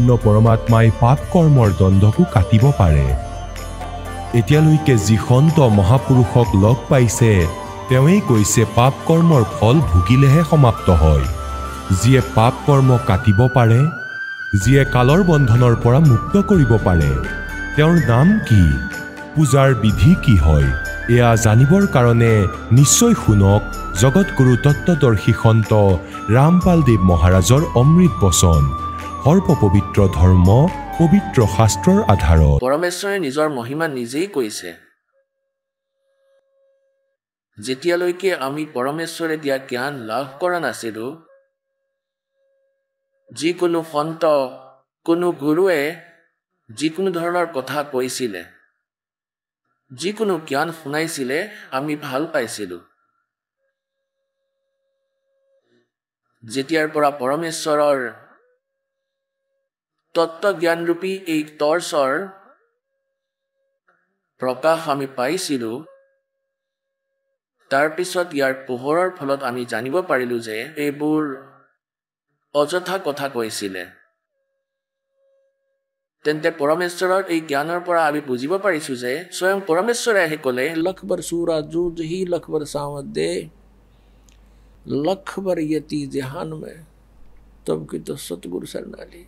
পূৰ্ণ পৰমাত্মাই পাপ কৰ্মৰ দণ্ডকো কাটিব পাৰে। এতিয়ালৈকে যি সন্ত মহাপুৰুষক লগ পাইছে তেওঁৱেই কৈছে পাপ কৰ্মৰ ফল ভুগিলেহে সমাপ্ত হয়। যিয়ে পাপ কৰ্ম কাটিব পাৰে, যিয়ে কালৰ বন্ধনৰ পৰা মুক্ত কৰিব পাৰে, তেওঁৰ নাম কি, পূজাৰ বিধি কি হয়, এয়া জানিবৰ কাৰণে নিশ্চয় শুনক জগতগুৰু তত্ত্বদৰ্শী সন্ত ৰামপাল দেৱ মহাৰাজৰ অমৃত বচন। সৰ্বপবিত্ৰ ধৰ্ম পবিত্ৰ শাস্ত্ৰৰ আধাৰত পৰমেশ্বৰে নিজৰ মহিমা নিজেই কৈছে। যেতিয়ালৈকে আমি পৰমেশ্বৰে দিয়া জ্ঞান লাভ কৰা নাছিলো, যিকোনো সন্ত কোনো গুৰুৱে যিকোনো ধৰণৰ কথা কৈছিলে, যিকোনো জ্ঞান শুনাইছিলে, আমি ভাল পাইছিলো। যেতিয়াৰ পৰা পৰমেশ্বৰৰ তত্ত্বজ্ঞানৰূপী এই টৰ্চৰ প্ৰকাশ আমি পাইছিলো, তাৰপিছত ইয়াৰ পোহৰৰ ফলত আমি জানিব পাৰিলো যে এইবোৰ অযথা কথা কৈছিলে। তেন্তে পৰমেশ্বৰৰ এই জ্ঞানৰ পৰা আমি বুজিব পাৰিছো যে স্বয়ং পৰমেশ্বৰে আহি ক'লে, लखबर सूरा जूझ ही लखबर सावत दे, लखबर यति जहान में तब की तो सतगुरु शरणाली।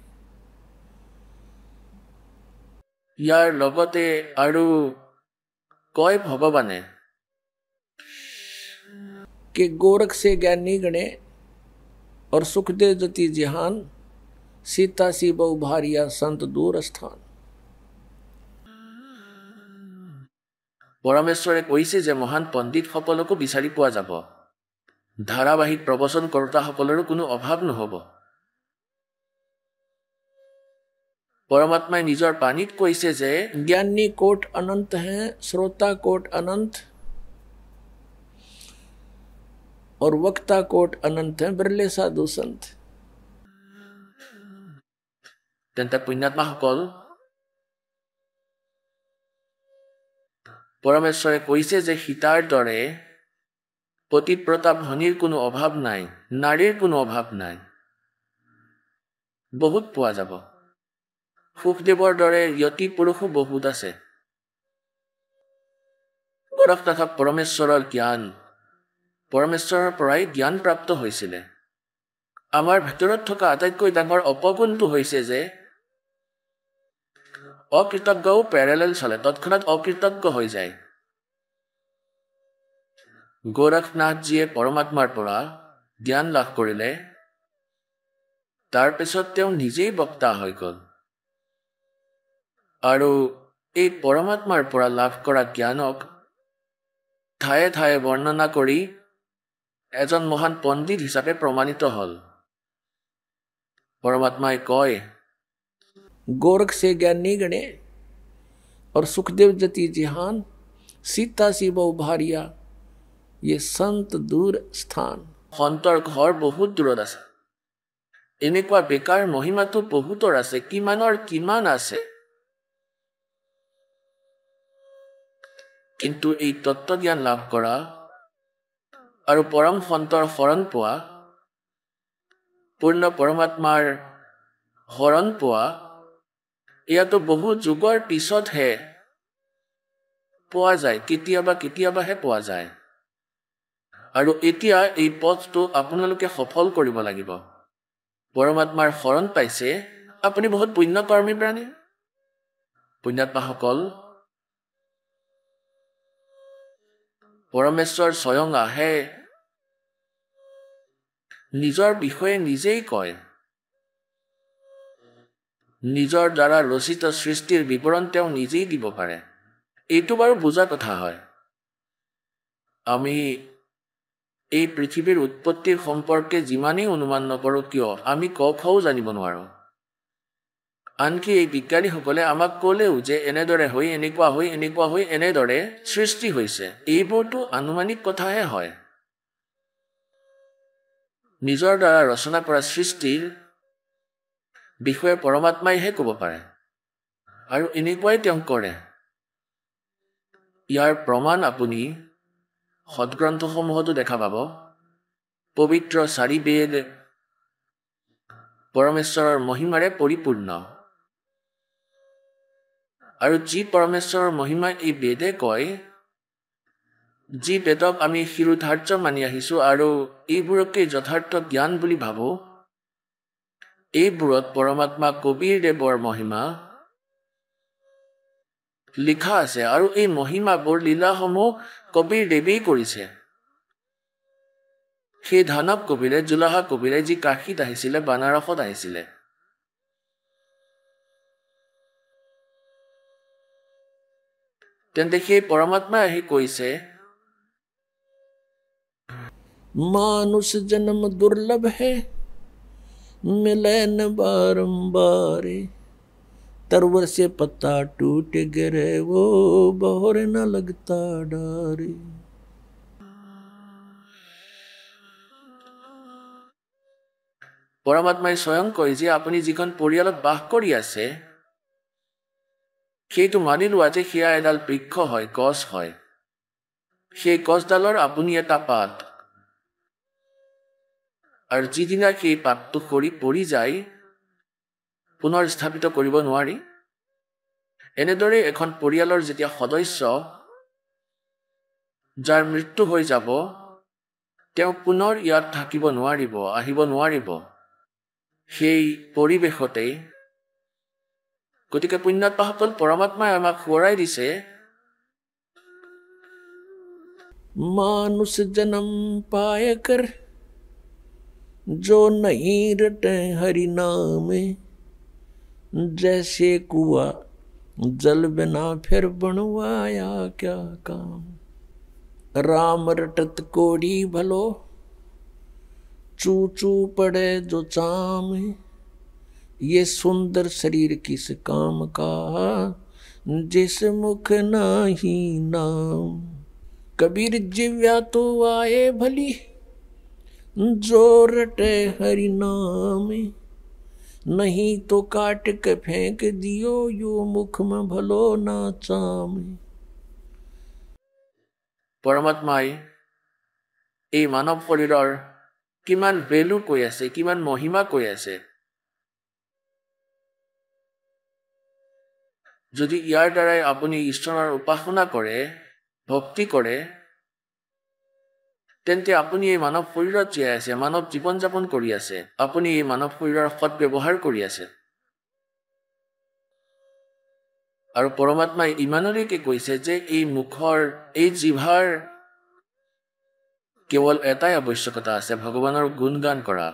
ইয়াৰ লগতে আৰু কয় ভগৱানে कि गोरख से ज्ञानी गणे और सुखदेव जति जहान, सीता सी बहु भारिया संत दूर स्थान। পৰমেশ্বৰে কৈছে যে মহান পণ্ডিতসকলকো বিচাৰি পোৱা যাব, ধাৰাবাহিক প্ৰবচন কৰোতাসকলৰো কোনো অভাৱ নহ'ব। পৰমাত্মাই নিজৰ বাণীত কৈছে যে ज्ञानी कोट अनंत हैं, श्रोता कोट अनंत और वक्ता कोट अनंत हैं, बिरले साधु संत। তেন্তে পুণ্যাত্মাসকল, পৰমেশ্বৰে কৈছে যে সীতাৰ দৰে পতিত প্ৰতাপ ধনীৰ কোনো অভাৱ নাই, নাৰীৰ কোনো অভাৱ নাই, বহুত পোৱা যাব। সুখদেৱৰ দৰে যতি পুৰুষো বহুত আছে। গোৰখনাথক পৰমেশ্বৰৰ জ্ঞান পৰমেশ্বৰৰ পৰাই জ্ঞান প্ৰাপ্ত হৈছিলে। আমাৰ ভিতৰত থকা আটাইতকৈ ডাঙৰ অপগুণটো হৈছে যে অকৃতজ্ঞও পেৰেলেল চলে, তৎক্ষণাৎ অকৃতজ্ঞ হৈ যায়। গোৰখনাথজীয়ে পৰমাত্মাৰ পৰা জ্ঞান লাভ কৰিলে, তাৰপিছত তেওঁ নিজেই বক্তা হৈ গ'ল আৰু এই পৰমাত্মাৰ পৰা লাভ কৰা জ্ঞানক ঠায়ে ঠায়ে বৰ্ণনা কৰি এজন মহান পণ্ডিত হিচাপে প্ৰমাণিত হ'ল। পৰমাত্মাই কয়, गोरख से ज्ञानी गणे और सुखदेव जति जहान, सीता सी बहु भारिया ये संत दूर स्थान। সন্তৰ ঘৰ বহুত দূৰত আছে। এনেকুৱা বেকাৰ মহিমাটো বহুতৰ আছে, কিমানৰ কিমান আছে। কিন্তু এই তত্ত্বজ্ঞান লাভ কৰা আৰু পৰম সন্তৰ শৰণ পোৱা, পূৰ্ণ পৰমাত্মাৰ শৰণ পোৱা, এয়াতো বহু যুগৰ পিছতহে পোৱা যায়, কেতিয়াবা কেতিয়াবাহে পোৱা যায়। আৰু এতিয়া এই পথটো আপোনালোকে সফল কৰিব লাগিব। পৰমাত্মাৰ শৰণ পাইছে, আপুনি বহুত পুণ্যকৰ্মী প্ৰাণী। পুণ্যাত্মাসকল, পৰমেশ্বৰ স্বয়ং আহে, নিজৰ বিষয়ে নিজেই কয়। নিজৰ দ্বাৰা ৰচিত সৃষ্টিৰ বিৱৰণ তেওঁ নিজেই দিব পাৰে। এইটো বাৰু বুজা কথা হয়। আমি এই পৃথিৱীৰ উৎপত্তিৰ সম্পৰ্কে যিমানেই অনুমান নকৰোঁ কিয়, আমি ক খও জানিব নোৱাৰোঁ। আনকি এই বিজ্ঞানীসকলে আমাক ক'লেও যে এনেদৰে হৈ এনেদৰে সৃষ্টি হৈছে, এইবোৰতো আনুমানিক কথাহে হয়। নিজৰ দ্বাৰা ৰচনা কৰা সৃষ্টিৰ বিষয়ে পৰমাত্মাইহে ক'ব পাৰে, আৰু এনেকুৱাই তেওঁ কৰে। ইয়াৰ প্ৰমাণ আপুনি সৎগ্ৰন্থসমূহতো দেখা পাব। পবিত্ৰ 4 বেদ পৰমেশ্বৰৰ মহিমাৰে পৰিপূৰ্ণ। আৰু যি পৰমেশ্বৰৰ মহিমা এই বেদে কয়, যি বেদক আমি শিৰোধাৰ্য মানি আহিছোঁ আৰু এইবোৰকে যথাৰ্থ জ্ঞান বুলি ভাবোঁ, এইবোৰত পৰমাত্মা কবিৰ দেৱৰ মহিমা লিখা আছে। আৰু এই মহিমাবোৰ লীলাসমূহ কবিৰ দেৱেই কৰিছে। সেই ধানৱ কবিৰে, জোলাহা কবিৰে, যি কাশীত আহিছিলে, বানাৰসত আহিছিলে। তেন্তে সেই পৰমাত্মাই আহি কৈছে, मानुष जन्म दुर्लभ है, मिले न बारंबार, तरवर से पत्ता टूट गिरे, वो बहोर न लगता डारे। পৰমাত্মাই স্বয়ং কয় যে আপুনি যিখন পৰিয়ালত বাস কৰি আছে, সেইটো মানি লোৱা যে সেয়া এডাল বৃক্ষ হয়, গছ হয়। সেই গছডালৰ আপুনি এটা পাত, আৰু যিদিনা সেই পাতটো সৰি পৰি যায়, পুনৰ স্থাপিত কৰিব নোৱাৰি। এনেদৰে এখন পৰিয়ালৰ যেতিয়া সদস্য যাৰ মৃত্যু হৈ যাব, তেওঁ পুনৰ ইয়াত থাকিব নোৱাৰিব, আহিব নোৱাৰিব সেই পৰিৱেশতেই। গতিকে পুণ্যাত্মাসকল, পৰমাত্মাই আমাক সোঁৱৰাই দিছে, मानुष जन्म पाय कर जो नहीं रटे हरि नाम, जैसे कुआ जल बिना फिर बनवाया क्या काम। राम रटत कोड़ी भलो, चू चू पड़े जो चाम, ये सुंदर शरीर किस काम का, जिस मुख नाही नाम। कबीर जिव्या तो आए भली, जो रटे हरि नाम, नहीं तो काट के फेंक दियो, यो मुख में भलो ना चाम। পৰমাত্মাই এই মানৱ শৰীৰৰ কিমান ভেলু কৈ আছে, কিমান মহিমা কৈ আছে। যদি ইয়াৰ দ্বাৰাই আপুনি ঈশ্বৰৰ উপাসনা কৰে, ভক্তি কৰে, তেন্তে আপুনি এই মানৱ শৰীৰত জীয়াই আছে, মানৱ জীৱন যাপন কৰি আছে, আপুনি এই মানৱ শৰীৰৰ সৎ ব্যৱহাৰ কৰি আছে। আৰু পৰমাত্মাই ইমানলৈকে কৈছে যে এই মুখৰ, এই জিভাৰ কেৱল এটাই আৱশ্যকতা আছে, ভগৱানৰ গুণগান কৰা।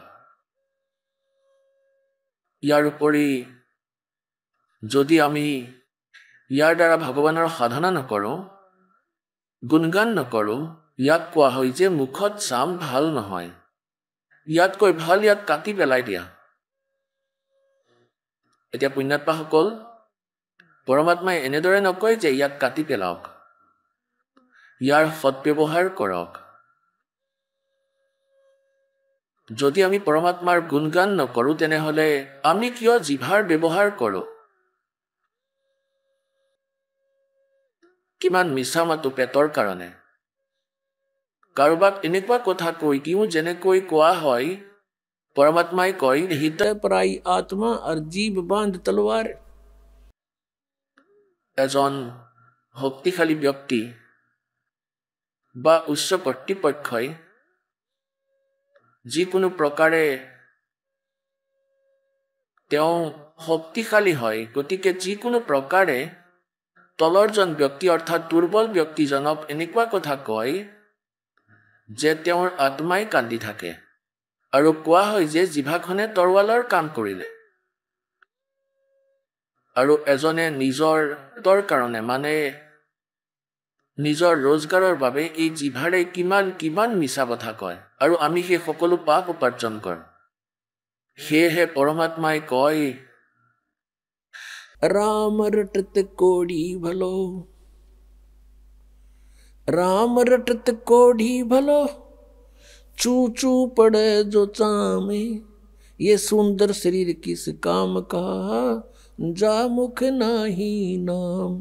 ইয়াৰ উপৰি যদি আমি ইয়াৰ দ্বাৰা ভগৱানৰ সাধনা নকৰোঁ, গুণগান নকৰোঁ, ইয়াক কোৱা হয় যে মুখত চাম ভাল নহয়, ইয়াতকৈ ভাল ইয়াক কাটি পেলাই দিয়া। এতিয়া পুণ্যাত্মাসকল, পৰমাত্মাই এনেদৰে নকয় যে ইয়াক কাটি পেলাওক, ইয়াৰ সৎব্যৱহাৰ কৰক। যদি আমি পৰমাত্মাৰ গুণগান নকৰোঁ, তেনেহ'লে আমি কিয় জিভাৰ ব্যৱহাৰ কৰোঁ? কিমান মিছা মাতো পেটৰ কাৰণে। কাৰোবাক এনেকুৱা কথা কৈ দিওঁ যেনেকৈ কোৱা হয়, পৰমাত্মাই কয়, हृदय पराई आत्मा और जीव बांध तलवार। এজন শক্তিশালী ব্যক্তি বা উচ্চ কৰ্তৃপক্ষই যিকোনো প্ৰকাৰে তেওঁ শক্তিশালী হয়, গতিকে যিকোনো প্ৰকাৰে তলৰজন ব্যক্তি অৰ্থাৎ দুৰ্বল ব্যক্তিজনক এনেকুৱা কথা কয় যে তেওঁৰ আত্মাই কান্দি থাকে। আৰু কোৱা হয় যে জিভাখনে তৰোৱালৰ কাম কৰিলে। আৰু এজনে নিজৰ হিতৰ কাৰণে, মানে নিজৰ ৰোজগাৰৰ বাবে এই জিভাৰে কিমান কিমান মিছা কথা কয়, আৰু আমি সেই সকলো পাপ উপাৰ্জন কৰোঁ। সেয়েহে পৰমাত্মাই কয়, राम रटत कोड़ी भलो, राम रटत कोड़ी भलो, चू चू पड़े जो चामे, ये सुंदर शरीर किस काम का, जा मुख नाही नाम।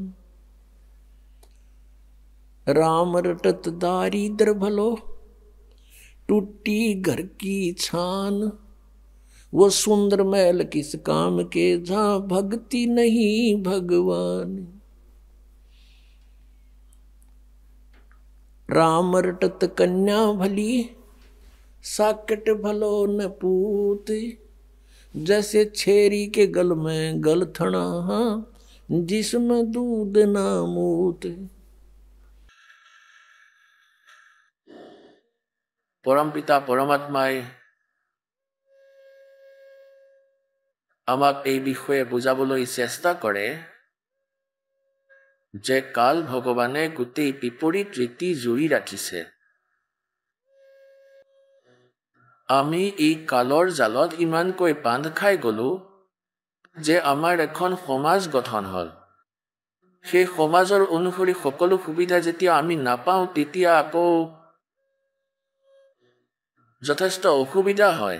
राम रटत दारिद्र भलो, टूटी घर की छान, वो सुंदर महल किस काम के जहां भक्ति नहीं भगवान। राम रटत कन्या भली साकट भलो न पूत। जैसे छेरी के गल में गल थना जिसमें दूध ना मूत। परम पिता परमात्माय আমাক এই বিষয়ে বুজাবলৈ চেষ্টা কৰে যে কাল ভগৱানে গোটেই বিপৰীত ৰীতি জুৰি ৰাখিছে। আমি এই কালৰ জালত ইমানকৈ বান্ধ খাই গলো যে আমাৰ এখন সমাজ গঠন হ'ল। সেই সমাজৰ অনুসৰি সকলো সুবিধা যেতিয়া আমি নাপাওঁ তেতিয়া আকৌ যথেষ্ট অসুবিধা হয়।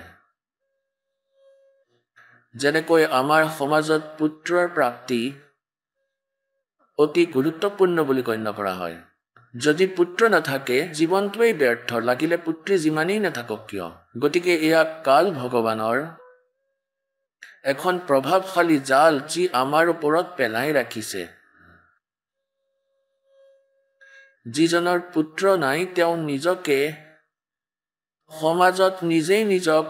যেনেকৈ আমাৰ সমাজত পুত্ৰৰ প্ৰাপ্তি অতি গুৰুত্বপূৰ্ণ বুলি গণ্য কৰা হয়। যদি পুত্ৰ নাথাকে জীৱনটোৱেই ব্যৰ্থ, লাগিলে পুত্ৰী যিমানেই নাথাকক কিয়। গতিকে এয়া কাল ভগৱানৰ এখন প্ৰভাৱশালী জাল যি আমাৰ ওপৰত পেলাই ৰাখিছে। যিজনৰ পুত্ৰ নাই তেওঁ নিজকে সমাজত নিজেই নিজক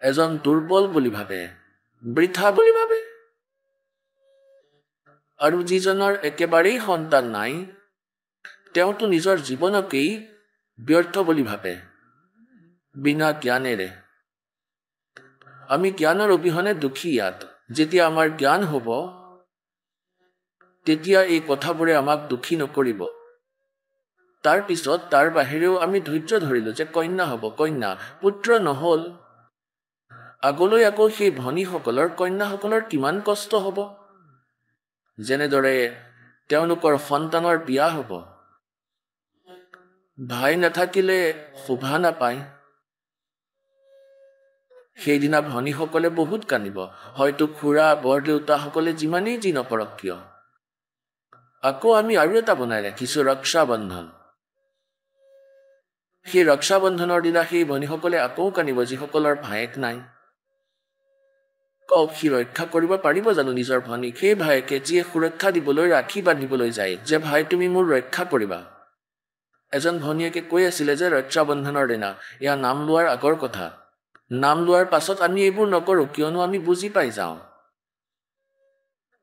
এজন দুৰ্বল বুলি ভাবে, বৃথা বুলি ভাবে। আৰু যিজনৰ একেবাৰেই সন্তান নাই তেওঁতো নিজৰ জীৱনকেই ব্যৰ্থ বুলি ভাবে বিনা জ্ঞানেৰে। আমি জ্ঞানৰ অবিহনে দুখী ইয়াত। যেতিয়া আমাৰ জ্ঞান হ'ব তেতিয়া এই কথাবোৰে আমাক দুখী নকৰিব। তাৰ পিছত তাৰ বাহিৰেও আমি ধৈৰ্য ধৰিলো যে কন্যা হ'ব, কন্যা। পুত্ৰ নহ'ল, আগলৈ আকৌ সেই ভনীসকলৰ কন্যাসকলৰ কিমান কষ্ট হ'ব। যেনেদৰে তেওঁলোকৰ সন্তানৰ বিয়া হ'ব, ভাই নাথাকিলে শোভা নাপায়। সেইদিনা ভনীসকলে বহুত কান্দিব। হয়তো খুৰা বৰদেউতাসকলে যিমানেই যি নকৰক কিয়। আকৌ আমি আৰু এটা বনাই ৰাখিছো ৰক্ষা বন্ধন। সেই ৰক্ষা বন্ধনৰ দিনা সেই ভনীসকলে আকৌ কান্দিব যিসকলৰ ভায়েক নাই। সি ৰক্ষা কৰিব পাৰিব জানো নিজৰ ভনীক? সেই ভায়েকে যিয়ে সুৰক্ষা দিবলৈ ৰাখি বান্ধিবলৈ যায় যে ভাই তুমি মোৰ ৰক্ষা কৰিবা। এজন ভনীয়েকে কৈ আছিলে যে ৰক্ষা বন্ধনৰ দিনা, এয়া নাম লোৱাৰ আগৰ কথা, নাম লোৱাৰ পাছত আমি এইবোৰ নকৰো কিয়নো আমি বুজি পাই যাওঁ।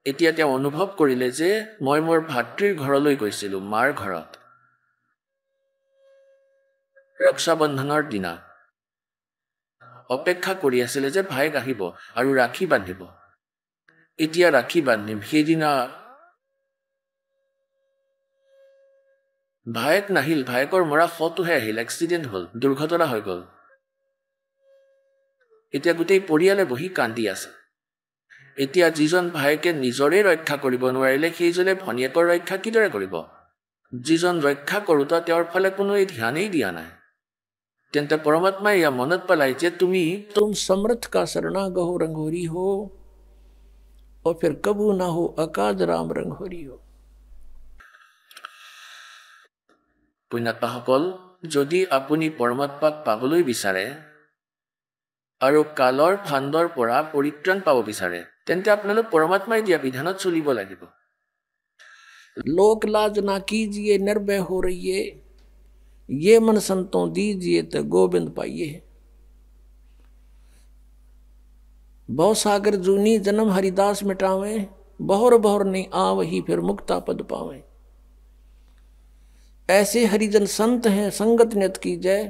এতিয়া তেওঁ অনুভৱ কৰিলে যে মই মোৰ ভাতৃৰ ঘৰলৈ গৈছিলো, মাৰ ঘৰত ৰক্ষা বন্ধনৰ দিনা। অপেক্ষা কৰি আছিলে যে ভাইক আহিব আৰু ৰাখি বান্ধিব। এতিয়া ৰাখি বান্ধিম, সেইদিনা ভায়েক নাহিল, ভায়েকৰ মৰা ফটোহে আহিল, এক্সিডেণ্ট হ'ল, দুৰ্ঘটনা হৈ গ'ল। এতিয়া গোটেই পৰিয়ালে বহি কান্দি আছে। এতিয়া যিজন ভায়েকে নিজৰে ৰক্ষা কৰিব নোৱাৰিলে সেইজনে ভনীয়েকৰ ৰক্ষা কিদৰে কৰিব? যিজন ৰক্ষা কৰোঁতা তেওঁৰ ফালে কোনো ধ্যানেই দিয়া নাই। তেন্তে পৰমাত্মাই এয়া মনত পেলাই যে तुम समर्थ का शरणागहो रंगोरी हो और फिर कबू ना हो अकाज राम रंगोरी हो। পুণ্যাত্মাসকল, যদি আপুনি পৰমাত্মাক পাবলৈ বিচাৰে আৰু কালৰ ফাণ্ডৰ পৰা পৰিত্ৰাণ পাব বিচাৰে তেন্তে আপোনালোক পৰমাত্মাই দিয়া বিধানত চলিব লাগিব। लोक लाज ना कीजिए निर्भय हो रहिए, ये मन संतों दीजिए तो गोविंद पाइए। बहु सागर जूनी जन्म हरिदास मिटावे, बहुर बहुर नहीं आवही फिर मुक्ता पद पावे। ऐसे हरिजन संत हैं संगत नियत की जय,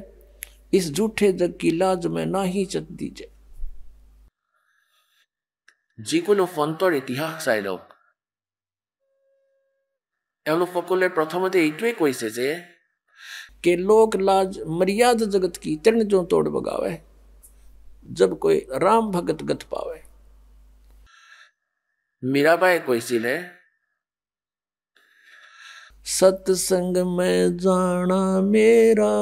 इस झूठे जग की लाज में ना ही चत दीजिए। যিকোনো ফন্তৰ ইতিহাস চাই লওক, এওঁলোকসকলে প্ৰথমতে এইটোৱে কৈছে যে कि लोक लाज मर्यादा जगत की तृण जो तोड़ बगावे, जब कोई राम भगत गत पावे। মীৰাবাই কৈছিলে सत्संग में जाना मेरा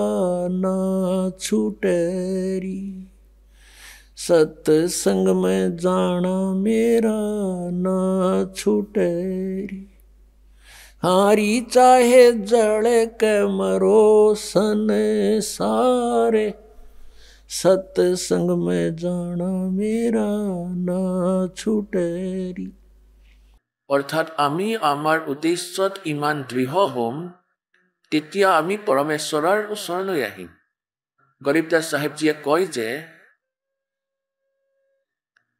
ना छूटेरी, सत्संग में जाना मेरा ना छूटेरी। हारी चाहे जड़ के मरो सन सारे, सत्संग में जाना मेरा ना छूटेरी। অৰ্থাৎ আমি আমাৰ উদ্দেশ্যত ইমান দৃঢ় হ'ম, তেতিয়া আমি পৰমেশ্বৰৰ ওচৰলৈ আহিম। গৰীবদাস চাহেবজীয়ে কয়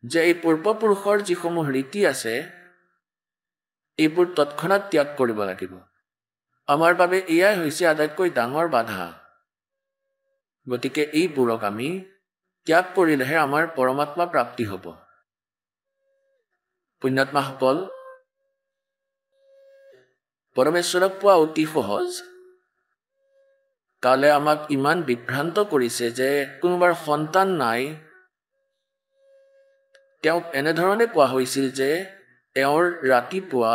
যে এই পূৰ্বপুৰুষৰ যিসমূহ ৰীতি আছে এইবোৰ তৎক্ষণাৎ ত্যাগ কৰিব লাগিব। আমাৰ বাবে এয়াই হৈছে আটাইতকৈ ডাঙৰ বাধা। গতিকে এইবোৰক আমি ত্যাগ কৰিলেহে আমাৰ পৰমাত্মা প্ৰাপ্তি হ'ব। পুণ্যাত্মাসকল, পৰমেশ্বৰক পোৱা অতি সহজ। কালে আমাক ইমান বিভ্ৰান্ত কৰিছে যে কোনোবাৰ সন্তান নাই, তেওঁক এনেধৰণে কোৱা হৈছিল যে তেওঁৰ ৰাতিপুৱা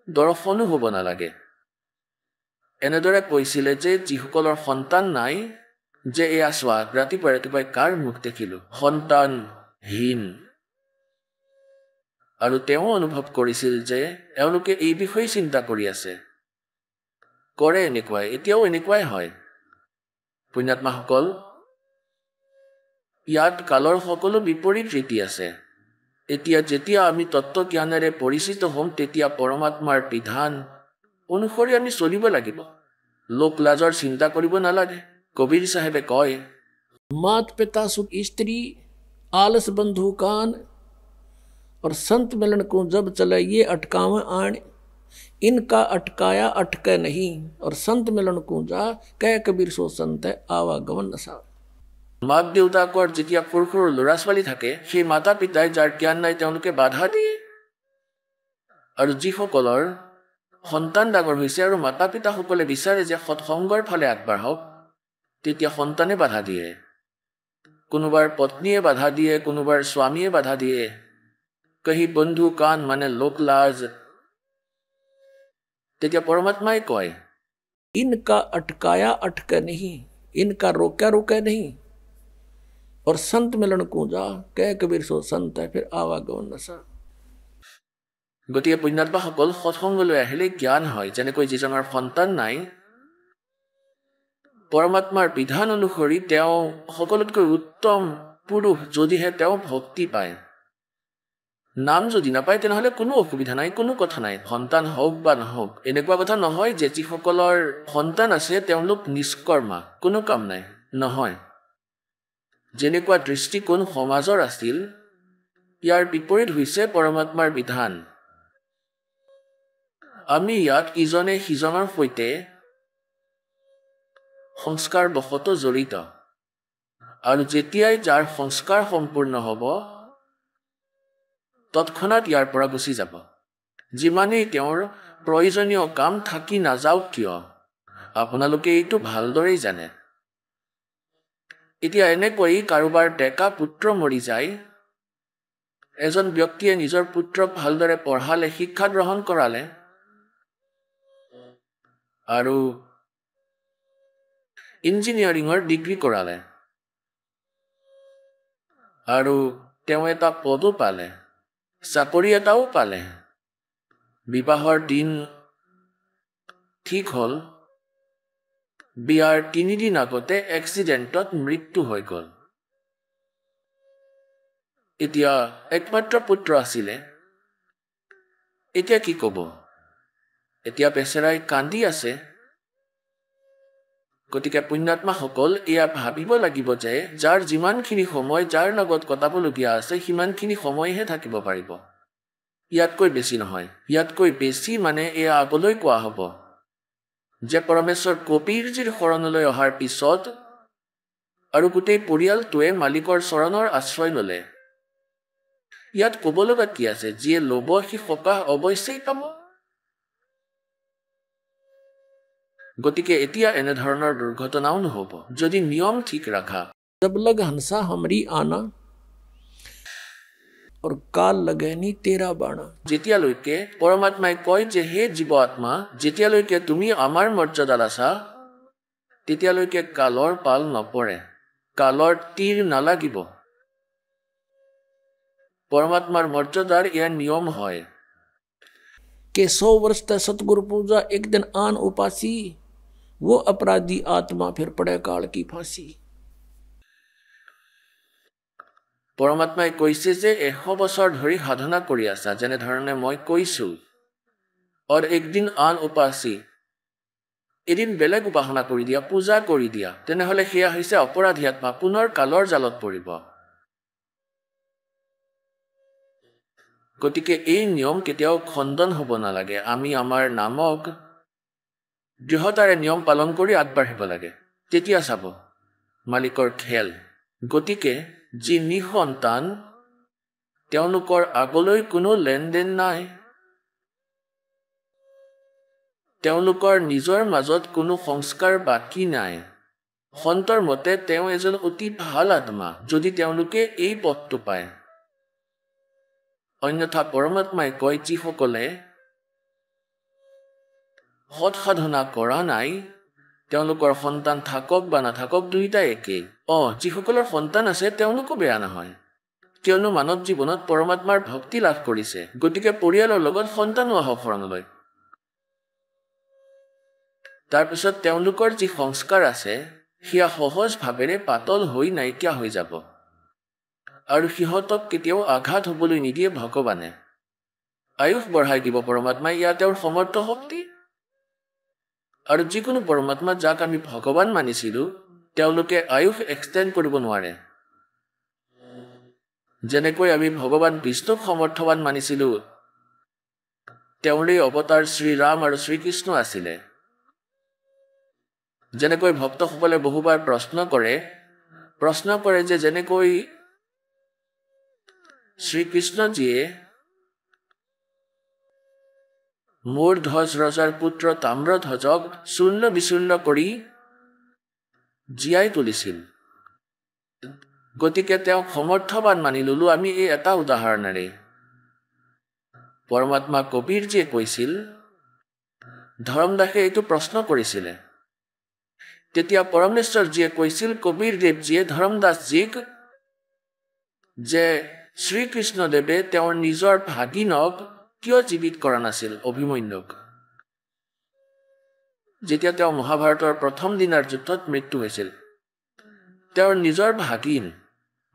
দৰ্শনো হ'ব নালাগে। এনেদৰে কৈছিলে যে যিসকলৰ সন্তান নাই, যে এয়া চোৱা ৰাতিপুৱাই ৰাতিপুৱাই কাৰ মুখ দেখিলোঁ, সন্তানহীন। আৰু তেওঁ অনুভৱ কৰিছিল যে এওঁলোকে এই বিষয়ে চিন্তা কৰি আছে, কৰে এনেকুৱাই, এতিয়াও এনেকুৱাই হয়। পুণ্যাত্মাসকল, ইয়াত কালৰ সকলো বিপৰীত ৰীতি আছে। এতিয়া যেতিয়া আমি তত্ত্বজ্ঞানেৰে পৰিচিত হ'ম, তেতিয়া পৰমাত্মাৰ বিধান অনুসৰি আমি চলিব লাগিব। লোক লাজৰ চিন্তা কৰিব নালাগে। কবিৰ চাহেবে কয়, मात पिता सुख स्त्री आलस बंधु कान और संत मिलन को जब चले ये अटकावे आण, इनका अटकाया अटके नहीं और संत मिलन को जा कह कबीर सो संत है आवागमन नसा। মাক দেউতাকৰ যেতিয়া সৰু সৰু ল'ৰা ছোৱালী থাকে, সেই মাতা পিতাই যাৰ জ্ঞান নাই তেওঁলোকে বাধা দিয়ে। আৰু যিসকলৰ সন্তান ডাঙৰ হৈছে আৰু মাতা পিতাসকলে বিচাৰে যে সৎসংগৰ ফালে আগবাঢ়ক, তেতিয়া সন্তানে বাধা দিয়ে। কোনোবাৰ পত্নীয়ে বাধা দিয়ে, কোনোবাৰ স্বামীয়ে বাধা দিয়ে। কহি বন্ধু কান মানে লোক লাজ। তেতিয়া পৰমাত্মাই কয়, इनका अटकाया अटके नहीं, इनका रोका रोके नहीं और संत मिलन को जा कह कबीर सो संत है फिर आवागमन नसा। গতিকে পুণ্যাত্মাসকল, সৎসংগলৈ আহিলে জ্ঞান হয়। যেনেকৈ যিজনৰ সন্তান নাই, পৰমাত্মাৰ বিধান অনুসৰি তেওঁ সকলোতকৈ উত্তম পুৰুষ যদিহে তেওঁ ভক্তি পায়। নাম যদি নাপায় তেনেহ'লে কোনো অসুবিধা নাই, কোনো কথা নাই, সন্তান হওক বা নহওক। এনেকুৱা কথা নহয় যে যিসকলৰ সন্তান আছে তেওঁলোক নিষ্কৰ্মা, কোনো কাম নাই, নহয়। যেনেকুৱা দৃষ্টিকোণ সমাজৰ আছিল, ইয়াৰ বিপৰীত হৈছে পৰমাত্মাৰ বিধান। আমি ইয়াত ইজনে সিজনৰ সৈতে সংস্কাৰ বশত জড়িত। আৰু যেতিয়াই যাৰ সংস্কাৰ সম্পূৰ্ণ হ'ব, তৎক্ষণাৎ ইয়াৰ পৰা গুচি যাব। যিমানেই তেওঁৰ প্ৰয়োজনীয় কাম থাকি নাযাওক কিয়, আপোনালোকে এইটো ভালদৰেই জানে। এতিয়া এনেকৈ কাৰোবাৰ ডেকা পুত্ৰ মৰি যায়, এজন ব্যক্তিয়ে নিজৰ পুত্ৰক ভালদৰে পঢ়ালে, শিক্ষা গ্ৰহণ কৰালে, আৰু ইঞ্জিনিয়াৰিঙৰ ডিগ্ৰী কৰালে, আৰু তেওঁ এটা পদো পালে, চাকৰি এটাও পালে। বিবাহৰ দিন ঠিক হ'ল, বিয়াৰ 3 দিন আগতে এক্সিডেণ্টত মৃত্যু হৈ গ'ল। এতিয়া একমাত্ৰ পুত্ৰ আছিলে, এতিয়া কি ক'ব? এতিয়া বেচেৰাই কান্দি আছে। গতিকে পুণ্যাত্মাসকল, এয়া ভাবিব লাগিব যে যাৰ যিমানখিনি সময় যাৰ লগত কটাবলগীয়া আছে, সিমানখিনি সময়হে থাকিব পাৰিব, ইয়াতকৈ বেছি নহয়। ইয়াতকৈ বেছি মানে এয়া আগলৈ কোৱা হ'ব যে পৰমেশ্বৰ কবীৰজীৰ শৰণলৈ অহাৰ পিছত আৰু গোটেই পৰিয়ালটোৱে মালিকৰ চৰণৰ আশ্ৰয় ল'লে। ইয়াত ক'ব লগা কি আছে? যিয়ে ল'ব সি সকাহ অৱশ্যেই পাব। গতিকে এতিয়া এনেধৰণৰ দুৰ্ঘটনাও নহ'ব যদি নিয়ম ঠিক ৰাখা। जब लग हंसा हमरी आना और काल लगेनी तेरा बाणा। যেতিয়ালৈকে পৰমাত্মাই কয় যে হে জীৱ আত্মা, যেতিয়ালৈকে তুমি আমাৰ মৰ্যাদাত আছা, তেতিয়ালৈকে কালৰ পাল নপৰে, কালৰ তীৰ নালাগিব। পৰমাত্মাৰ মৰ্যাদাৰ এয়া নিয়ম হয়। के 100 वर्ष तक सतगुरु पूजा एक दिन आन उपासी, वो अपराधी आत्मा फिर पड़े काल की फांसी। পৰমাত্মাই কৈছে যে 100 বছৰ ধৰি সাধনা কৰি আছা, যেনেধৰণে মই কৈছোঁ, और एक दिन आन उपासी, এদিন বেলেগ উপাসনা কৰি দিয়া, পূজা কৰি দিয়া, তেনেহ'লে সেয়া হৈছে অপৰাধী আত্মা, পুনৰ কালৰ জালত পৰিব। গতিকে এই নিয়ম কেতিয়াও খণ্ডন হ'ব নালাগে। আমি আমাৰ নামক দৃঢ়তাৰে নিয়ম পালন কৰি আগবাঢ়িব লাগে, তেতিয়া চাব মালিকৰ খেল। গতিকে যি নিসন্তান, তেওঁলোকৰ আগলৈ কোনো লেনদেন নাই, তেওঁলোকৰ নিজৰ মাজত কোনো সংস্কাৰ বাকী নাই। সন্তৰ মতে তেওঁ এজন অতি ভাল আত্মা, যদি তেওঁলোকে এই পথটো পায়। অন্যথা পৰমাত্মাই কয়, যিসকলে সৎ সাধনা কৰা নাই, তেওঁলোকৰ সন্তান থাকক বা নাথাকক দুয়োটাই একেই। যিসকলৰ সন্তান আছে তেওঁলোকো বেয়া নহয়, কিয়নো মানৱ জীৱনত পৰমাত্মাৰ ভক্তি লাভ কৰিছে। গতিকে পৰিয়ালৰ লগত সন্তানো আহক শৰণলৈ। তাৰপিছত তেওঁলোকৰ যি সংস্কাৰ আছে সেয়া সহজ ভাৱেৰে পাতল হৈ নাইকিয়া হৈ যাব, আৰু সিহঁতক কেতিয়াও আঘাত হ'বলৈ নিদিয়ে ভগৱানে। আয়ুস বঢ়াই দিব পৰমাত্মাই, ইয়া তেওঁৰ সমৰ্থ শক্তি। আৰু যিকোনো পৰমাত্মা যাক আমি ভগৱান মানিছিলোঁ, তেওঁলোকে আয়ুস এক্সটেণ্ড কৰিব নোৱাৰে। যেনেকৈ আমি ভগৱান বিষ্ণুক সমৰ্থৱান মানিছিলোঁ, তেওঁৰেই অৱতাৰ শ্ৰীৰাম আৰু শ্ৰীকৃষ্ণ আছিলে। যেনেকৈ ভক্তসকলে বহুবাৰ প্ৰশ্ন কৰে যে যেনেকৈ শ্ৰীকৃষ্ণজীয়ে মোৰ ধ্বজ ৰজাৰ পুত্ৰ তাম্ৰধ্বজক চূৰ্ণ বিচূৰ্ণ কৰি জীয়াই তুলিছিল, গতিকে তেওঁক সমৰ্থৱান মানি ললো আমি এই এটা উদাহৰণেৰে। পৰমাত্মা কবীৰজীয়ে কৈছিল, ধৰমদাসে এইটো প্ৰশ্ন কৰিছিলে, তেতিয়া পৰমেশ্বৰজীয়ে কৈছিল কবীৰদেৱজীয়ে ধৰমদাসজীক যে শ্ৰীকৃষ্ণদেৱে তেওঁৰ নিজৰ ভাগিনক কিয় জীৱিত কৰা নাছিল, অভিমন্যুক, যেতিয়া তেওঁ মহাভাৰতৰ প্ৰথম দিনাৰ যুদ্ধত মৃত্যু হৈছিল। তেওঁৰ নিজৰ ভাগিন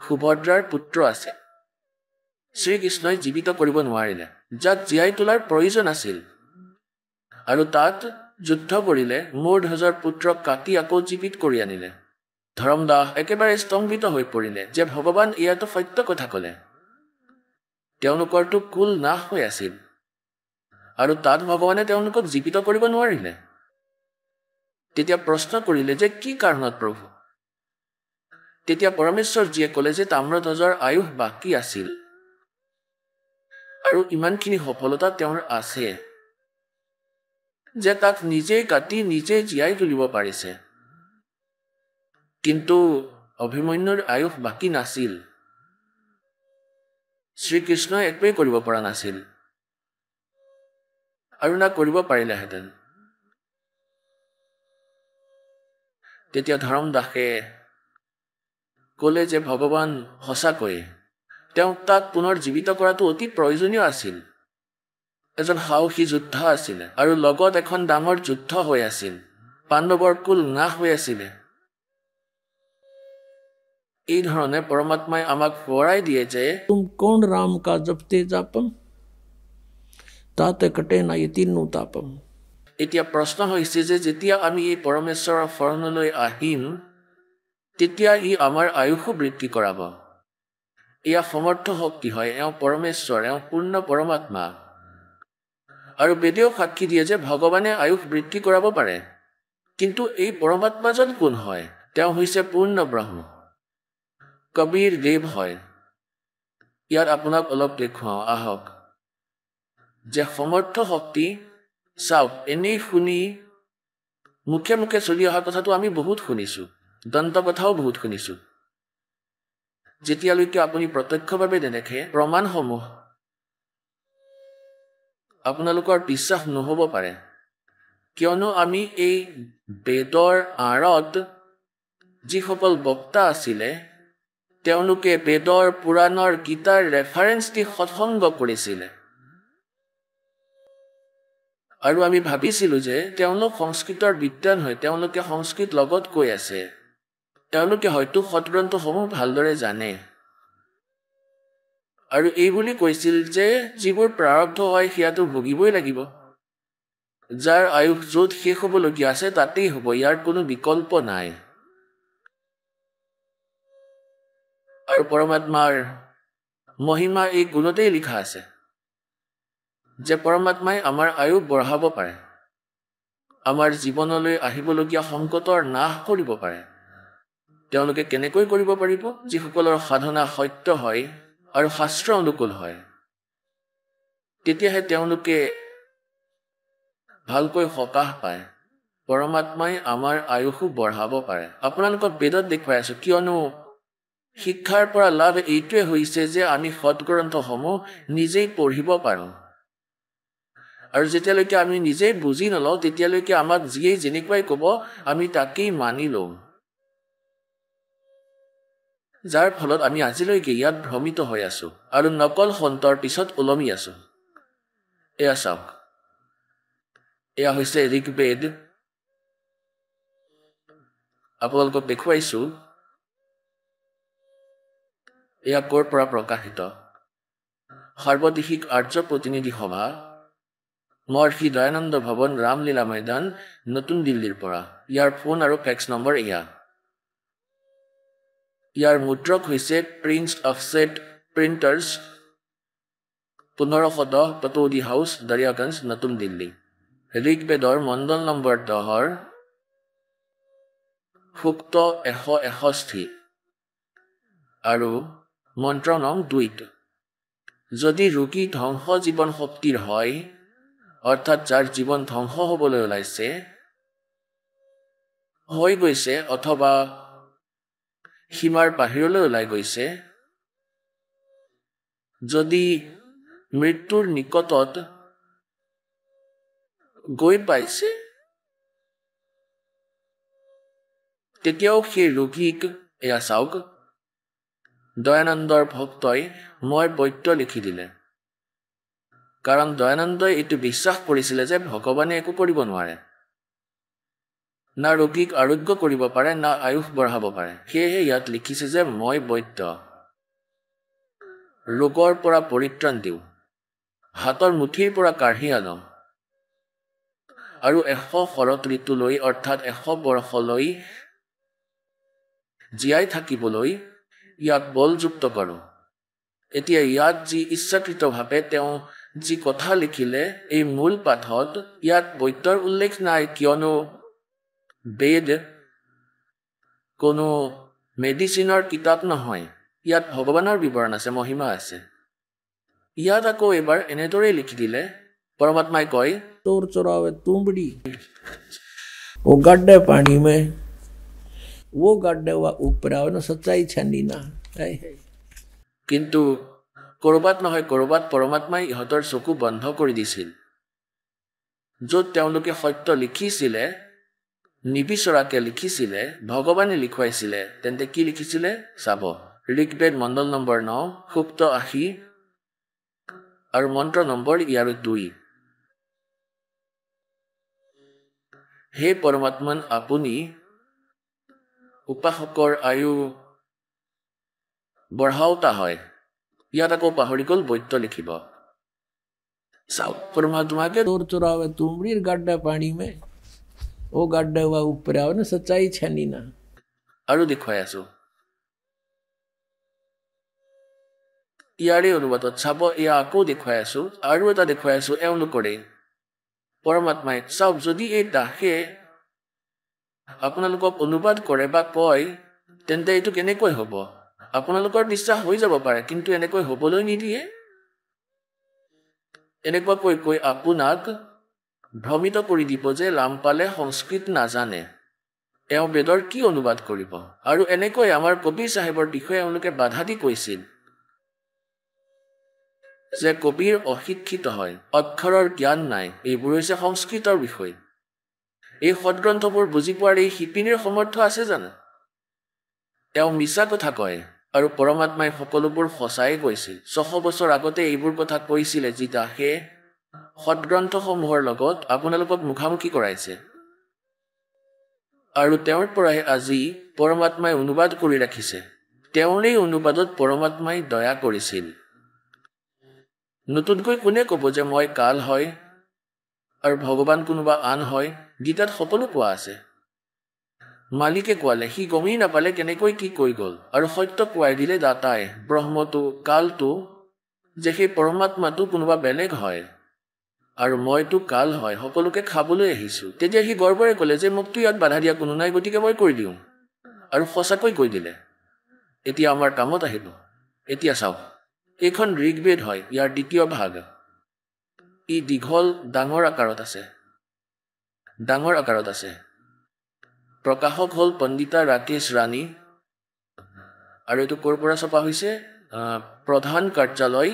সুভদ্ৰাৰ পুত্ৰ আছে, শ্ৰীকৃষ্ণই জীৱিত কৰিব নোৱাৰিলে, যাক জীয়াই তোলাৰ প্ৰয়োজন আছিল, আৰু তাত যুদ্ধ কৰিলে মোৰ ধ্বজৰ পুত্ৰক কাটি আকৌ জীৱিত কৰি আনিলে। ধৰমদাস একেবাৰে স্তম্ভিত হৈ পৰিলে যে ভগৱান ইয়াতো সত্য কথা ক'লে। তেওঁলোকৰতো কুল নাশ হৈ আছিল, আৰু তাত ভগৱানে তেওঁলোকক জীৱিত কৰিব নোৱাৰিলে। তেতিয়া প্ৰশ্ন কৰিলে যে কি কাৰণত প্ৰভু? তেতিয়া পৰমেশ্বৰজীয়ে ক'লে যে তাম্ৰধ্বজৰ আয়ুস বাকী আছিল, আৰু ইমানখিনি সফলতা তেওঁৰ আছে যে তাক নিজেই কাটি নিজেই জীয়াই তুলিব পাৰিছে, কিন্তু অভিমন্যুৰ আয়ুস বাকী নাছিল। শ্ৰীকৃষ্ণই একোৱেই কৰিব পৰা নাছিল, আৰু না কৰিব পাৰিলেহেঁতেন। তেতিয়া ধৰমদাসে ক'লে যে ভগৱান সঁচাকৈয়ে তেওঁক তাক পুনৰ জীৱিত কৰাটো অতি প্ৰয়োজনীয় আছিল। এজন সাহসী যোদ্ধা আছিলে, আৰু লগত এখন ডাঙৰ যুদ্ধ হৈ আছিল, পাণ্ডৱৰ কুল নাশ হৈ আছিলে। এই ধৰণে পৰমাত্মাই আমাক সোঁৱৰাই দিয়ে যে तुम कौन राम का जपते जापम ताते कटे ना ये तीनों तापम। এতিয়া প্ৰশ্ন হৈছে যে যেতিয়া আমি এই পৰমেশ্বৰৰ শৰণলৈ আহিম, তেতিয়া ই আমাৰ আয়ুসো বৃদ্ধি কৰাব। এয়া সমৰ্থ শক্তি হয়, এওঁ পৰমেশ্বৰ, এওঁ পূৰ্ণ পৰমাত্মা। আৰু বেদেও সাক্ষী দিয়ে যে ভগৱানে আয়ুস বৃদ্ধি কৰাব পাৰে, কিন্তু এই পৰমাত্মাজন কোন হয়? তেওঁ হৈছে পূৰ্ণ ব্ৰহ্ম, কবীৰ দেৱ হয়। ইয়াত আপোনাক অলপ দেখুৱাওঁ, আহক, যে সমৰ্থ শক্তি। চাওক, এনেই শুনি মুখে মুখে চলি অহা কথাটো আমি বহুত শুনিছোঁ, দন্ত কথাও বহুত শুনিছোঁ। যেতিয়ালৈকে আপুনি প্ৰত্যক্ষভাৱে নেদেখে প্ৰমাণসমূহ, আপোনালোকৰ বিশ্বাস নহ'ব পাৰে, কিয়নো আমি এই বেদৰ আঁৰত যিসকল বক্তা আছিলে, তেওঁলোকে বেদৰ, পুৰাণৰ, গীতাৰ ৰেফাৰেঞ্চ দি সৎসংগ কৰিছিলে, আৰু আমি ভাবিছিলোঁ যে তেওঁলোক সংস্কৃতৰ বিদ্বান হয়, তেওঁলোকে সংস্কৃত লগত কৈ আছে, তেওঁলোকে হয়তো সৎগ্ৰন্থসমূহ ভালদৰে জানে। আৰু এই বুলি কৈছিল যে যিবোৰ প্ৰাৰব্ধ হয় সেয়াটো ভুগিবই লাগিব। যাৰ আয়ুস য'ত শেষ হ'বলগীয়া আছে তাতেই হ'ব, ইয়াৰ কোনো বিকল্প নাই। আৰু পৰমাত্মাৰ মহিমা এই গুণতেই লিখা আছে যে পৰমাত্মাই আমাৰ আয়ুস বঢ়াব পাৰে, আমাৰ জীৱনলৈ আহিবলগীয়া সংকটৰ নাশ কৰিব পাৰে। তেওঁলোকে কেনেকৈ কৰিব পাৰিব? যিসকলৰ সাধনা সত্য হয় আৰু শাস্ত্ৰ অনুকূল হয়, তেতিয়াহে তেওঁলোকে ভালকৈ সকাহ পায়। পৰমাত্মাই আমাৰ আয়ুসো বঢ়াব পাৰে। আপোনালোকক বেদত দেখুৱাই আছো, কিয়নো শিক্ষাৰ পৰা লাভ এইটোৱে হৈছে যে আমি সৎগ্ৰন্থসমূহ নিজেই পঢ়িব পাৰোঁ। আৰু যেতিয়ালৈকে আমি নিজেই বুজি নলওঁ তেতিয়ালৈকে আমাক যিয়েই যেনেকুৱাই ক'ব আমি তাকেই মানি লওঁ, যাৰ ফলত আমি আজিলৈকে ইয়াত ভ্ৰমিত হৈ আছো আৰু নকল সন্তৰ পিছত ওলমি আছো। এয়া চাওক, এয়া হৈছে ঋগ্বেদ। আপোনালোকক দেখুৱাইছো এয়া ক'ৰ পৰা প্ৰকাশিত। সৰ্বদেশিক আৰ্য প্ৰতিনিধি সভা, মহৰ্ষি দয়ানন্দ ভৱন, ৰামলীলা ময়দান, নতুন দিল্লীৰ পৰা। ইয়াৰ ফোন আৰু ফেক্স নম্বৰ এয়া। ইয়াৰ মুদ্ৰক হৈছে prince offset printers, 1510 পটৌদি house, Daryaganj, নতুন দিল্লী। ঋগ্বেদৰ মণ্ডল নম্বৰ 10 সূক্ত 161 আৰু মন্ত্ৰ নং 2। যদি ৰোগী ধ্বংস জীৱন শক্তিৰ হয়, অৰ্থাৎ যাৰ জীৱন ধ্বংস হ'বলৈ ওলাইছে, হৈ গৈছে অথবা সীমাৰ বাহিৰলৈ ওলাই গৈছে, যদি মৃত্যুৰ নিকটত গৈ পাইছে, তেতিয়াও সেই ৰোগীক এয়া চাওক, দয়ানন্দৰ ভক্তই মই বৈদ্য লিখি দিলে। কাৰণ দয়ানন্দই এইটো বিশ্বাস কৰিছিলে যে ভগৱানে একো কৰিব নোৱাৰে, না ৰোগীক আৰোগ্য কৰিব পাৰে, না আয়ুস বঢ়াব পাৰে। সেয়েহে ইয়াত লিখিছে যে মই বৈদ্য, ৰোগৰ পৰা পৰিত্ৰাণ দিওঁ, হাতৰ মুঠিৰ পৰা কাঢ়ি আনো, আৰু 100 শৰৎ ঋতুলৈ অৰ্থাৎ 100 বৰ্ষলৈ জীয়াই থাকিবলৈ ইয়াক বলযুক্ত কৰোঁ। এতিয়া ইয়াত যি ইচ্ছাকৃতভাৱে তেওঁ যি কথা লিখিলে এই মূল পাঠত, ইয়াত বৈদ্যৰ উল্লেখ নাই, কিয়নো বেদ কোনো মেডিচিনৰ কিতাপ নহয়। ইয়াত ভগৱানৰ বিৱৰণ আছে, মহিমা আছে। ইয়াত আকৌ এবাৰ এনেদৰেই লিখি দিলে, পৰমাত্মাই কয়, चोर चुरावे तुमड़ी, वो गड्ढे पानी में, वो गड्ढे हुआ ऊपर आवे ना, सच्चाई छानी ना। কিন্তু ক'ৰবাত নহয় ক'ৰবাত পৰমাত্মাই ইহঁতৰ চকু বন্ধ কৰি দিছিল। য'ত তেওঁলোকে সত্য লিখিছিলে, নিবিচৰাকে লিখিছিলে, ভগৱানে লিখুৱাইছিলে, তেন্তে কি লিখিছিলে চাব। ঋগ্বেদ মণ্ডল নম্বৰ 9 সূক্ত 80 আৰু মন্ত্ৰ নম্বৰ ইয়াৰ 2। হে পৰমাত্মন, আপুনি উপাসকৰ আয়ু বঢ়াওতা হয়। ইয়াত আকৌ পাহৰি গ'ল বৈদ্য লিখিব। চাওক, পৰমাত্মাকে चोर चुरावे तुमड़ी, गड्ढे पानी में, वो गड्ढे हुआ ऊपर आवे ना, सच्चाई छानी ना। আৰু দেখুৱাই আছো ইয়াৰে অনুবাদত চাব। এয়া আকৌ দেখুৱাই আছো, আৰু এটা দেখুৱাই আছো এওঁলোকৰে। পৰমাত্মাই চাওক, যদি এই দাসে আপোনালোকক অনুবাদ কৰে বা কয়, তেন্তে এইটো কেনেকৈ হ'ব? আপোনালোকৰ বিশ্বাস হৈ যাব পাৰে, কিন্তু এনেকৈ হ'বলৈ নিদিয়ে। এনেকুৱাকৈ কৈ আপোনাক ভ্ৰমিত কৰি দিব যে লাম্পালে সংস্কৃত নাজানে, এওঁ বেদৰ কি অনুবাদ কৰিব। আৰু এনেকৈ আমাৰ কবিৰ চাহেবৰ বিষয়ে এওঁলোকে বাধা দি কৈছিল যে কবিৰ অশিক্ষিত হয়, অক্ষৰৰ জ্ঞান নাই, এইবোৰ হৈছে সংস্কৃতৰ বিষয়। এই সৎগ্ৰন্থবোৰ বুজি পোৱাৰ এই শিপিনীৰ সমৰ্থ আছে জানো? তেওঁ মিছা কথা কয়, আৰু পৰমাত্মাই সকলোবোৰ সঁচাই কৈছিল। 600 বছৰ আগতে এইবোৰ কথা কৈছিলে, যি দাসে সৎগ্ৰন্থসমূহৰ লগত আপোনালোকক মুখামুখি কৰাইছে। আৰু তেওঁৰ পৰাই আজি পৰমাত্মাই অনুবাদ কৰি ৰাখিছে। তেওঁৰেই অনুবাদত পৰমাত্মাই দয়া কৰিছিল। নতুনকৈ কোনে ক'ব যে মই কাল হয় আৰু ভগৱান কোনোবা আন হয়? গীতাত সকলো কোৱা আছে। মালিকে কোৱালে, সি গমেই নাপালে কেনেকৈ কি কৈ গ'ল। আৰু সত্য কোৱাই দিলে দাতাই, ব্ৰহ্মটো, কালটো, যে সেই পৰমাত্মাটো কোনোবা বেলেগ হয় আৰু মইতো কাল হয়, সকলোকে খাবলৈ আহিছোঁ। তেতিয়া সি গৰ্বৰে ক'লে যে মোকতো ইয়াত বাধা দিয়া কোনো নাই, গতিকে মই কৈ দিওঁ। আৰু সঁচাকৈ কৈ দিলে। এতিয়া আমাৰ কামত আহিব। এতিয়া চাওক, এইখন ঋগ্বেদ হয়, ইয়াৰ দ্বিতীয় ভাগ। ই দীঘল, ডাঙৰ আকাৰত আছে। ডাঙৰ আকাৰত আছে। প্ৰকাশক হ'ল পণ্ডিতা ৰাকেশ ৰাণী। আৰু এইটো ক'ৰ পৰা ছপা হৈছে? প্ৰধান কাৰ্যালয়,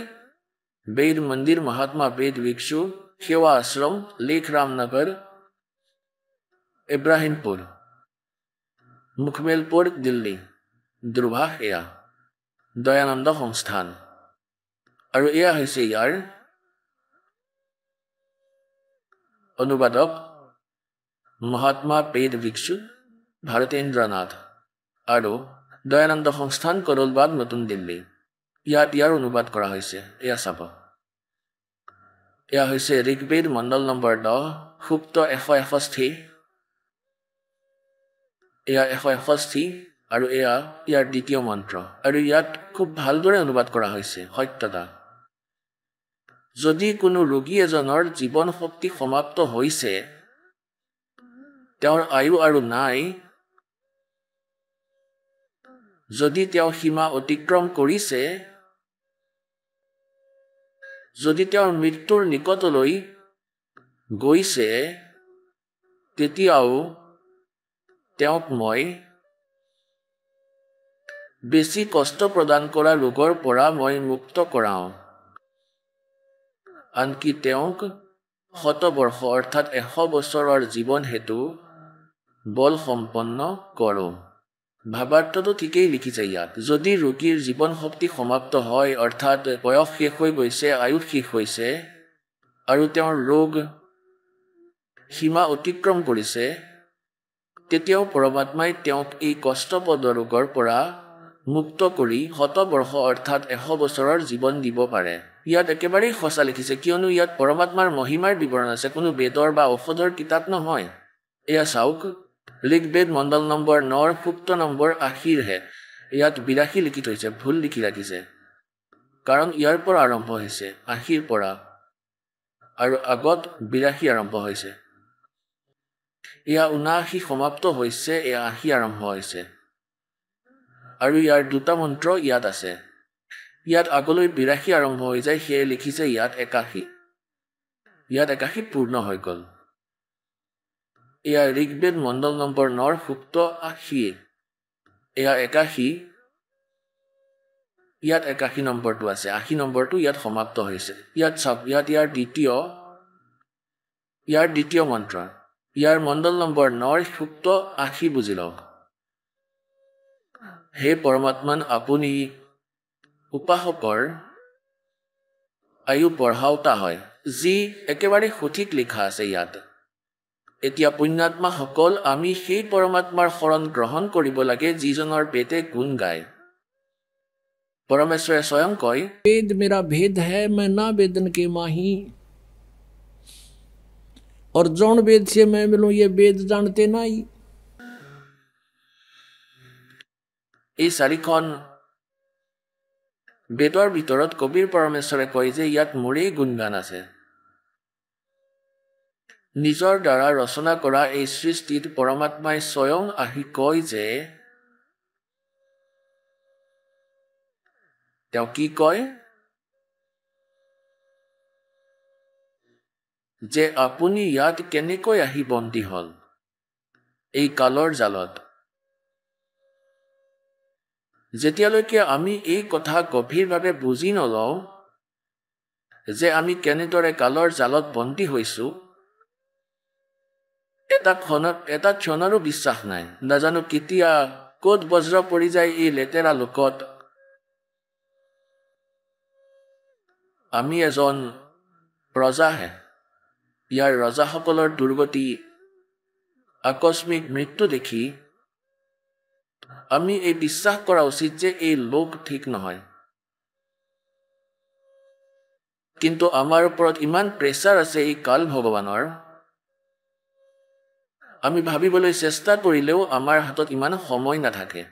বেদ মন্দিৰ, মহাত্মা বেদ ভিক্ষু সেৱা আশ্ৰম, লেখ ৰামনগৰ, ইব্ৰাহিমপুৰ, মুখমেলপুৰ, দিল্লী। দুৰ্ভাষ এয়া দয়ানন্দ সংস্থান। আৰু এয়া হৈছে ইয়াৰ অনুবাদক মহাত্মা বেদ ভিক্ষু ভাৰতেন্দ্ৰ নাথ। আৰু দয়ানন্দ সংস্থান, কৰলবাগ, নতুন দিল্লী। ইয়াৰ অনুবাদ কৰা হৈছে। এয়া চাব, এয়া হৈছে ঋগ্বেদ মণ্ডল নম্বৰ 10, সূক্ত 161। এয়া 161 আৰু এয়া ইয়াৰ দ্বিতীয় মন্ত্ৰ। আৰু ইয়াত খুব ভালদৰে অনুবাদ কৰা হৈছে। সত্যতা, যদি কোনো ৰোগী এজনৰ জীৱন শক্তি সমাপ্ত হৈছে, তেওঁৰ আয়ু আৰু নাই, যদি তেওঁ সীমা অতিক্ৰম কৰিছে, যদি তেওঁৰ মৃত্যুৰ নিকটলৈ গৈছে, তেতিয়াও তেওঁক মই বেছি কষ্ট প্ৰদান কৰা ৰোগৰ পৰা মই মুক্ত কৰাওঁ। আনকি তেওঁক 100 বৰ্ষ অৰ্থাৎ 100 বছৰৰ জীৱন হেতু বল সম্পন্ন কৰোঁ। ভাৱাৰ্থটো ঠিকেই লিখিছে ইয়াত। যদি ৰোগীৰ জীৱন শক্তি সমাপ্ত হয়, অৰ্থাৎ বয়স শেষ হৈ গৈছে, আয়ুস শেষ হৈছে, আৰু তেওঁৰ ৰোগ সীমা অতিক্ৰম কৰিছে, তেতিয়াও পৰমাত্মাই তেওঁক এই কষ্টপদ ৰোগৰ পৰা মুক্ত কৰি 100 বৰ্ষ অৰ্থাৎ 100 বছৰৰ জীৱন দিব পাৰে। ইয়াত একেবাৰেই সঁচা লিখিছে, কিয়নো ইয়াত পৰমাত্মাৰ মহিমাৰ বিৱৰণ আছে, কোনো বেদৰ বা ঔষধৰ কিতাপ নহয়। এয়া চাওক, ঋগ্বেদ মণ্ডল নম্বৰ 9, সূক্ত নম্বৰ 80হে। ইয়াত 82 লিখি থৈছে, ভুল লিখি ৰাখিছে। কাৰণ ইয়াৰ পৰা আৰম্ভ হৈছে, 80ৰ পৰা, আৰু আগত 82 আৰম্ভ হৈছে। এয়া 79 সমাপ্ত হৈছে, এয়া 80 আৰম্ভ হৈছে। আৰু ইয়াৰ দুটা মন্ত্ৰ ইয়াত আছে। ইয়াত আগলৈ 82 আৰম্ভ হৈ যায়, সেয়ে লিখিছে ইয়াত 81। ইয়াত 81 পূৰ্ণ হৈ গ'ল। এয়া ঋগ্বেদ মণ্ডল নম্বৰ 9, সূক্ত 80। এয়া 81। ইয়াত 81 নম্বৰটো আছে, 80 নম্বৰটো ইয়াত সমাপ্ত হৈছে। ইয়াত চাওক, ইয়াত ইয়াৰ দ্বিতীয় মন্ত্ৰ। ইয়াৰ মণ্ডল নম্বৰ 9, সূক্ত 80 বুজি লওক। হে পৰমাত্মান, আপুনি উপাসকৰ আয়ু বঢ়াওতা হয়, যি একেবাৰে সঠিক লিখা আছে ইয়াত। এতিয়া পুণ্যাত্মাসকল, আমি সেই পৰমাত্মাৰ শৰণ গ্ৰহণ কৰিব লাগে, যিজনৰ বেদে গুণ গায়। পৰমেশ্বৰে স্বয়ং কয়, वेद मेरा भेद है, मैं ना वेदन के माही, और जौन वेद से मैं मिलूं ये वेद जानते नहीं। এই 4খন বেদৰ ভিতৰত কবিৰ পৰমেশ্বৰে কয় যে ইয়াত মোৰেই গুণগান আছে। নিজৰ দ্বাৰা ৰচনা কৰা এই সৃষ্টিত পৰমাত্মাই স্বয়ং আহি কয় যে, তেওঁ কি কয়? যে আপুনি ইয়াত কেনেকৈ আহি বন্দী হ'ল এই কালৰ জালত। যেতিয়ালৈকে আমি এই কথা গভীৰভাৱে বুজি নলওঁ যে আমি কেনেদৰে কালৰ জালত বন্দী হৈছোঁ, এটা ক্ষণৰো বিশ্বাস নাই। নাজানো কেতিয়া ক'ত বজ্ৰ পৰি যায় এই লেতেৰা লোকত। আমি এজন প্ৰজাহে। ইয়াৰ ৰজাসকলৰ দুৰ্গতি, আকস্মিক মৃত্যু দেখি আমি এই বিশ্বাস কৰা উচিত যে এই লোক ঠিক নহয়। কিন্তু আমাৰ ওপৰত ইমান প্ৰেছাৰ আছে এই কাল ভগৱানৰ, আমি ভাবিবলৈ চেষ্টা কৰিলেও আমাৰ হাতত ইমান সময় নাথাকে।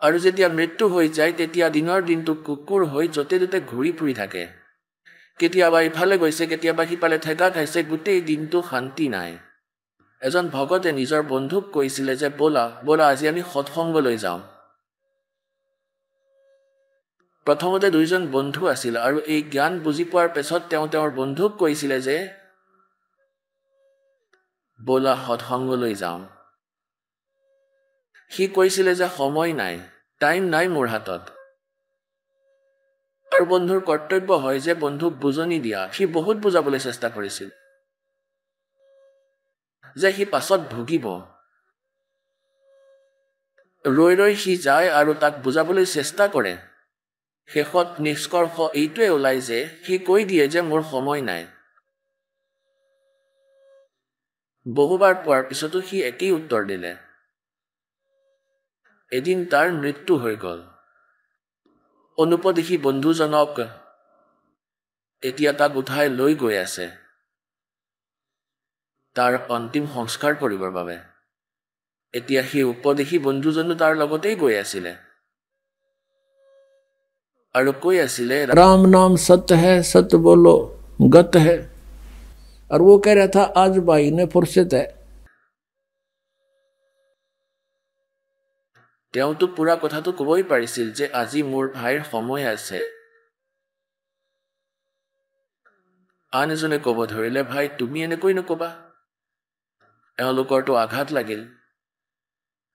আৰু যেতিয়া মৃত্যু হৈ যায় তেতিয়া দিনৰ দিনটো কুকুৰ হৈ য'তে ত'তে ঘূৰি ফুৰি থাকে। কেতিয়াবা ইফালে গৈছে, কেতিয়াবা সিফালে ঠেকা খাইছে, গোটেই দিনটো শান্তি নাই। এজন ভকতে নিজৰ বন্ধুক কৈছিলে যে ব'লা ব'লা আজি আমি সৎসংগলৈ যাওঁ। প্ৰথমতে দুইজন বন্ধু আছিল আৰু এই জ্ঞান বুজি পোৱাৰ পিছত তেওঁ তেওঁৰ বন্ধুক কৈছিলে যে ব'লা সৎসংগলৈ যাওঁ। সি কৈছিলে যে সময় নাই, টাইম নাই মোৰ হাতত। আৰু বন্ধুৰ কৰ্তব্য হয় যে বন্ধুক বুজনি দিয়া। সি বহুত বুজাবলৈ চেষ্টা কৰিছিল যে সি পাছত ভুগিব। ৰৈ ৰৈ সি যায় আৰু তাক বুজাবলৈ চেষ্টা কৰে। শেষত নিষ্কৰ্ষ এইটোৱে ওলাই যে সি কৈ দিয়ে যে মোৰ সময় নাই। বহুবাৰ পোৱাৰ পিছতো সি একেই উত্তৰ দিলে। এদিন তাৰ মৃত্যু হৈ গ'ল। অনুপদেশী বন্ধুজনক এতিয়া তাক উঠাই লৈ গৈ আছে তাৰ অন্তিম সংস্কাৰ কৰিবৰ বাবে। এতিয়া সেই উপদেশী বন্ধুজনো তাৰ লগতেই গৈ আছিলে আৰু কৈ আছিলে राम नाम सत्य है, सत्य बोलो गत है। और वो कह रहा था आज भाई ने फुर्सत है। তেওঁতো পুৰা কথাটো ক'বই পাৰিছিল যে আজি মোৰ ভাইৰ সময় আছে। আন এজনে ক'ব ধৰিলে, ভাই তুমি এনেকৈ নক'বা, এওঁলোকৰতো আঘাত লাগিল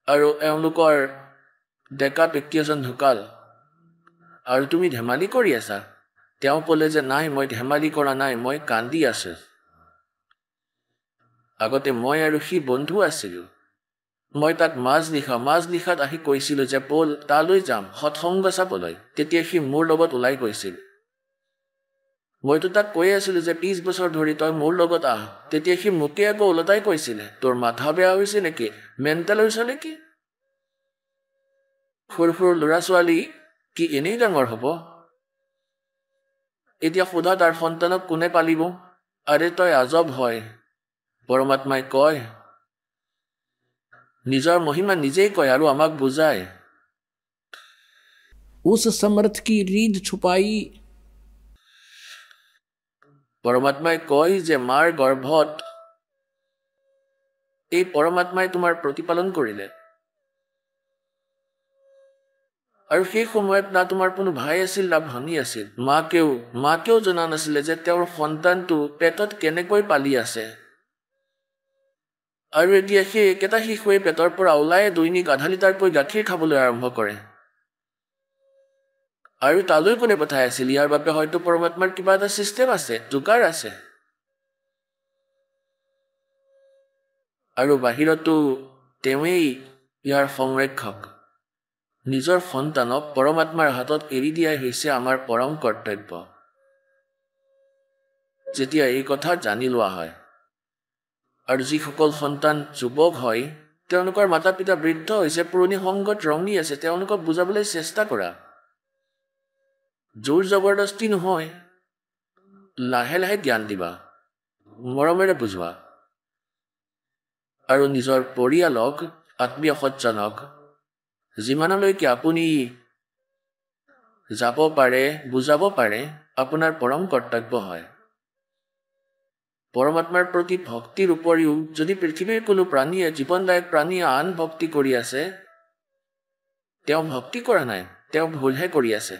আৰু এওঁলোকৰ ডেকা ব্যক্তি এজন ঢুকাল আৰু তুমি ধেমালি কৰি আছা। তেওঁ ক'লে যে নাই, মই ধেমালি কৰা নাই, মই কান্দি আছোঁ। আগতে মই আৰু সি বন্ধু আছিলোঁ। মই তাক মাজনিশাত আহি কৈছিলোঁ যে ব'ল তালৈ যাম সৎসংগ চাবলৈ। তেতিয়া সি মোৰ লগত ওলাই গৈছিল। মইতো তাক কৈ আছিলোঁ যে 20 বছৰ ধৰি তই মোৰ লগত আহ। তেতিয়া সি মোকে আকৌ ওলটাই কৈছিলে, তোৰ মাথা বেয়া হৈছে নেকি, মেণ্টেল হৈছে নেকি? সৰু সৰু ল'ৰা ছোৱালী কি এনেই ডাঙৰ হ'ব? এতিয়া সোধা তাৰ সন্তানক কোনে পালিব? আৰে তই আজব হয়। পৰমাত্মাই কয়, নিজৰ মহিমা নিজেই কয় আৰু আমাক বুজায়। उस समर्थ की रीढ़ छुपाई। পৰমাত্মাই কয় যে মাৰ গৰ্ভত এই পৰমাত্মাই তোমাৰ প্ৰতিপালন কৰিলে। আৰু সেই সময়ত না তোমাৰ কোনো ভাই আছিল না ভনী আছিল। মাকেও জনা নাছিলে যে তেওঁৰ সন্তানটো পেটত কেনেকৈ পালি আছে। আৰু এতিয়া সেই একেটা শিশুৱে পেটৰ পৰা ওলাই দৈনিক আধা লিটাৰকৈ গাখীৰ খাবলৈ আৰম্ভ কৰে। আৰু তালৈ কোনে পঠাই আছিল? ইয়াৰ বাবে হয়তো পৰমাত্মাৰ কিবা এটা ছিষ্টেম আছে, যোগাৰ আছে। আৰু বাহিৰতো তেওঁৱেই ইয়াৰ সংৰক্ষক। নিজৰ সন্তানক পৰমাত্মাৰ হাতত এৰি দিয়াই হৈছে আমাৰ পৰম কৰ্তব্য। যেতিয়া এই কথা জানি লোৱা হয় আৰু যিসকল সন্তান যুৱক হয়, তেওঁলোকৰ মাতা পিতা বৃদ্ধ হৈছে, পুৰণি সংগত ৰঙি আছে, তেওঁলোকক বুজাবলৈ চেষ্টা কৰা। জোৰ জবৰদস্তি নহয়, লাহে লাহে জ্ঞান দিবা, মৰমেৰে বুজোৱা। আৰু নিজৰ পৰিয়ালক, আত্মীয় সজ্জনক যিমানলৈকে আপুনি যাব পাৰে, বুজাব পাৰে, আপোনাৰ পৰম কৰ্তব্য হয়। পৰমাত্মাৰ প্ৰতি ভক্তিৰ উপৰিও যদি পৃথিৱীৰ কোনো প্ৰাণীয়ে, জীৱনদায়ক প্ৰাণীয়ে আন ভক্তি কৰি আছে, তেওঁ ভক্তি কৰা নাই, তেওঁ ভুলহে কৰি আছে।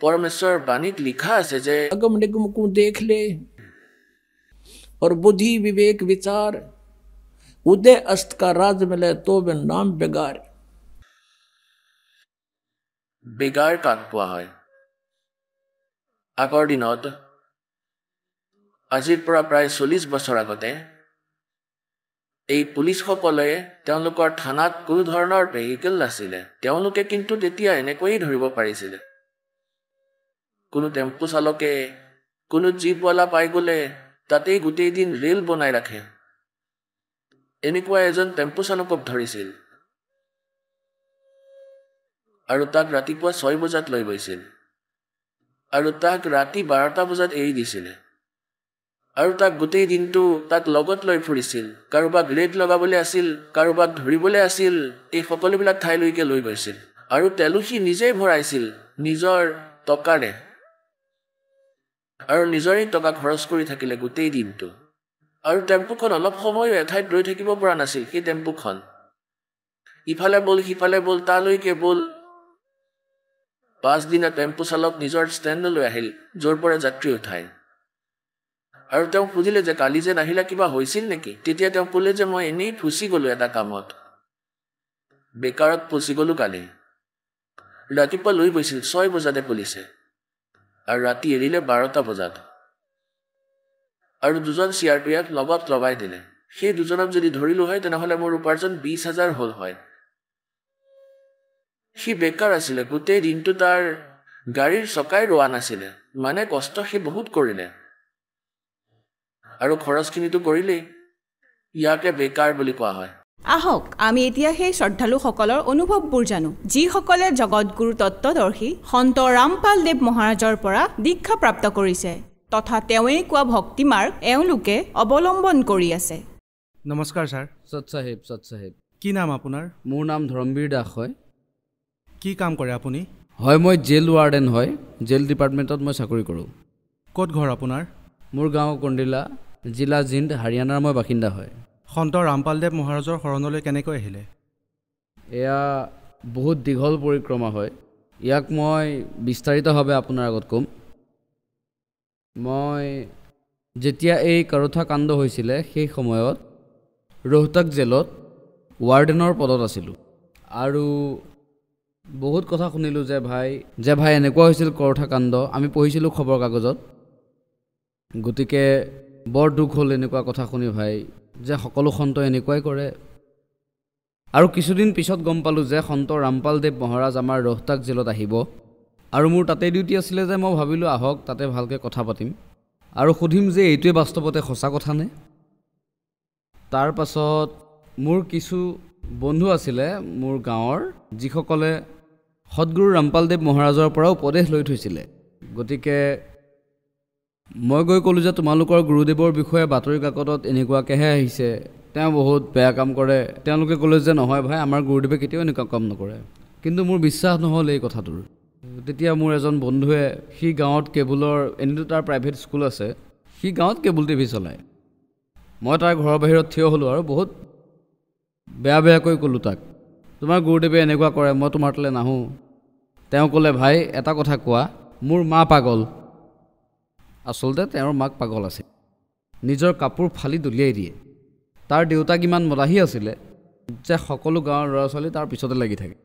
परमेश्वर बाणीत लिखा है जे अगम निगम को देख ले और बुद्धि विवेक विचार उदय अस्त का राज मिले तो बिन नाम बेगार। बेगार काक पोৱা হয়। আগৰ দিনত আজিৰ পৰা প্ৰায় 40 বছৰ আগতে এই পুলিচসকলে তেওঁলোকৰ থানাত কোনো ধৰণৰ ভেহিকল নাছিলে। তেওঁলোকে কিন্তু তেতিয়া এনেকৈ ধৰিব পাৰিছিল। কোনো টেম্পো চালকে, কোনো জীপৱালা পাই গ'লে তাতেই গোটেই দিন ৰেল বনাই ৰাখে। এনেকুৱা এজন টেম্পো চালকক ধৰিছিল আৰু তাক ৰাতিপুৱা 6 বজাত লৈ গৈছিল। আৰু তাক ৰাতি 12টা বজাত এৰি দিছিলে আৰু তাক গোটেই দিনটো তাক লগত লৈ ফুৰিছিল কাৰোবাক ৰেড লগাবলৈ আছিল কাৰোবাক ধৰিবলৈ আছিল এই সকলোবিলাক ঠাইলৈকে লৈ গৈছিল আৰু তেলো সি নিজেই ভৰাইছিল নিজৰ টকাৰে আৰু নিজৰেই টকা খৰচ কৰি থাকিলে গোটেই দিনটো আৰু টেম্পুখন অলপ সময় এঠাইত ৰৈ থাকিব পৰা নাছিল সেই টেম্পুখন ইফালে বল সিফালে বল তালৈকে বল 5 দিনা টেম্পু চালক নিজৰ ষ্টেণ্ডলৈ আহিল য'ৰ পৰা যাত্ৰী উঠায় আৰু তেওঁ সুধিলে যে কালি যে নাহিলা কিবা হৈছিল নেকি তেতিয়া তেওঁ ক'লে যে মই এনেই ফুচি গ'লো এটা কামত বেকাৰত ফচি গ'লো কালি ৰাতিপুৱা লৈ গৈছিল 6 বজাতে পুলিচে আৰু ৰাতি এৰিলে 12টা বজাত আৰু দুজন CRPF লগত লগাই দিলে সেই দুজনক যদি ধৰিলো হয় তেনেহ'লে মোৰ উপাৰ্জন 20,000 হ'ল হয় সি বেকাৰ আছিলে গোটেই দিনটো তাৰ গাড়ীৰ চকাই ৰোৱা নাছিলে মানে কষ্ট সি বহুত কৰিলে আৰু খৰচখিনিতো কৰিলেই ইয়াকে বেকাৰ বুলি কোৱা হয় আহক আমি এতিয়া সেই শ্ৰদ্ধালুসকলৰ অনুভৱবোৰ জানো যিসকলে জগতগুৰু তত্ত্বদৰ্শী সন্ত ৰামপাল দেৱ মহাৰাজৰ পৰা দীক্ষা প্ৰাপ্ত কৰিছে তথা তেওঁৱে কোৱা ভক্তি মাৰ্গ এওঁলোকে অৱলম্বন কৰি আছে নমস্কাৰ ছাৰ সৎ সাহেব কি নাম আপোনাৰ মোৰ নাম ধৰমবীৰ দাস হয় কি কাম কৰে আপুনি হয় মই জেল ৱাৰ্ডেন হয় জেল ডিপাৰ্টমেণ্টত মই চাকৰি কৰোঁ ক'ত ঘৰ আপোনাৰ মোৰ গাঁও কণ্ডিলা জিলা জিন্দ হাৰিয়ানাৰ মই বাসিন্দা হয় সন্ত ৰামপালদেৱ মহাৰাজৰ শৰণলৈ কেনেকৈ আহিলে এয়া বহুত দীঘল পৰিক্ৰমা হয় ইয়াক মই বিস্তাৰিতভাৱে আপোনাৰ আগত ক'ম মই যেতিয়া এই কৰোথা কাণ্ড হৈছিলে সেই সময়ত ৰোহতাক জেলত ৱাৰ্ডেনৰ পদত আছিলোঁ আৰু বহুত কথা শুনিলোঁ যে ভাই এনেকুৱা হৈছিল কৰোথা কাণ্ড আমি পঢ়িছিলোঁ খবৰ কাগজত গতিকে বৰ দুখ হ'ল এনেকুৱা কথা শুনি ভাই যে সকলো সন্ত এনেকুৱাই কৰে আৰু কিছুদিন পিছত গম পালোঁ যে সন্ত ৰামপালদেৱ মহাৰাজ আমাৰ ৰোহতাক জেলত আহিব আৰু মোৰ তাতে ডিউটি আছিলে যে মই ভাবিলোঁ আহক তাতে ভালকৈ কথা পাতিম আৰু সুধিম যে এইটোৱে বাস্তৱতে সঁচা কথা নে তাৰ পাছত মোৰ কিছু বন্ধু আছিলে মোৰ গাঁৱৰ যিসকলে সদগুৰু ৰামপালদেৱ মহাৰাজৰ পৰা উপদেশ লৈ থৈছিলে গতিকে মই গৈ ক'লোঁ যে তোমালোকৰ গুৰুদেৱৰ বিষয়ে বাতৰি কাকতত এনেকুৱাকৈহে আহিছে তেওঁ বহুত বেয়া কাম কৰে তেওঁলোকে ক'লে যে নহয় ভাই আমাৰ গুৰুদেৱে কেতিয়াও এনেকুৱা কাম নকৰে কিন্তু মোৰ বিশ্বাস নহ'ল এই কথাটোৰ তেতিয়া মোৰ এজন বন্ধুৱে সি গাঁৱত কেবুলৰ এনেতো তাৰ প্ৰাইভেট স্কুল আছে সি গাঁৱত কেবুল টিভি চলায় মই তাৰ ঘৰৰ বাহিৰত থিয় হ'লোঁ আৰু বহুত বেয়াকৈ ক'লোঁ তাক তোমাৰ গুৰুদেৱে এনেকুৱা কৰে মই তোমাৰ তালৈ নাহোঁ তেওঁ ক'লে ভাই এটা কথা কোৱা মোৰ মা পাগল আচলতে তেওঁৰ মাক পাগল আছে নিজৰ কাপোৰ ফালি দলিয়াই দিয়ে তাৰ দেউতাক ইমান মদাহী আছিলে যে সকলো গাঁৱৰ ল'ৰা ছোৱালী তাৰ পিছতে লাগি থাকে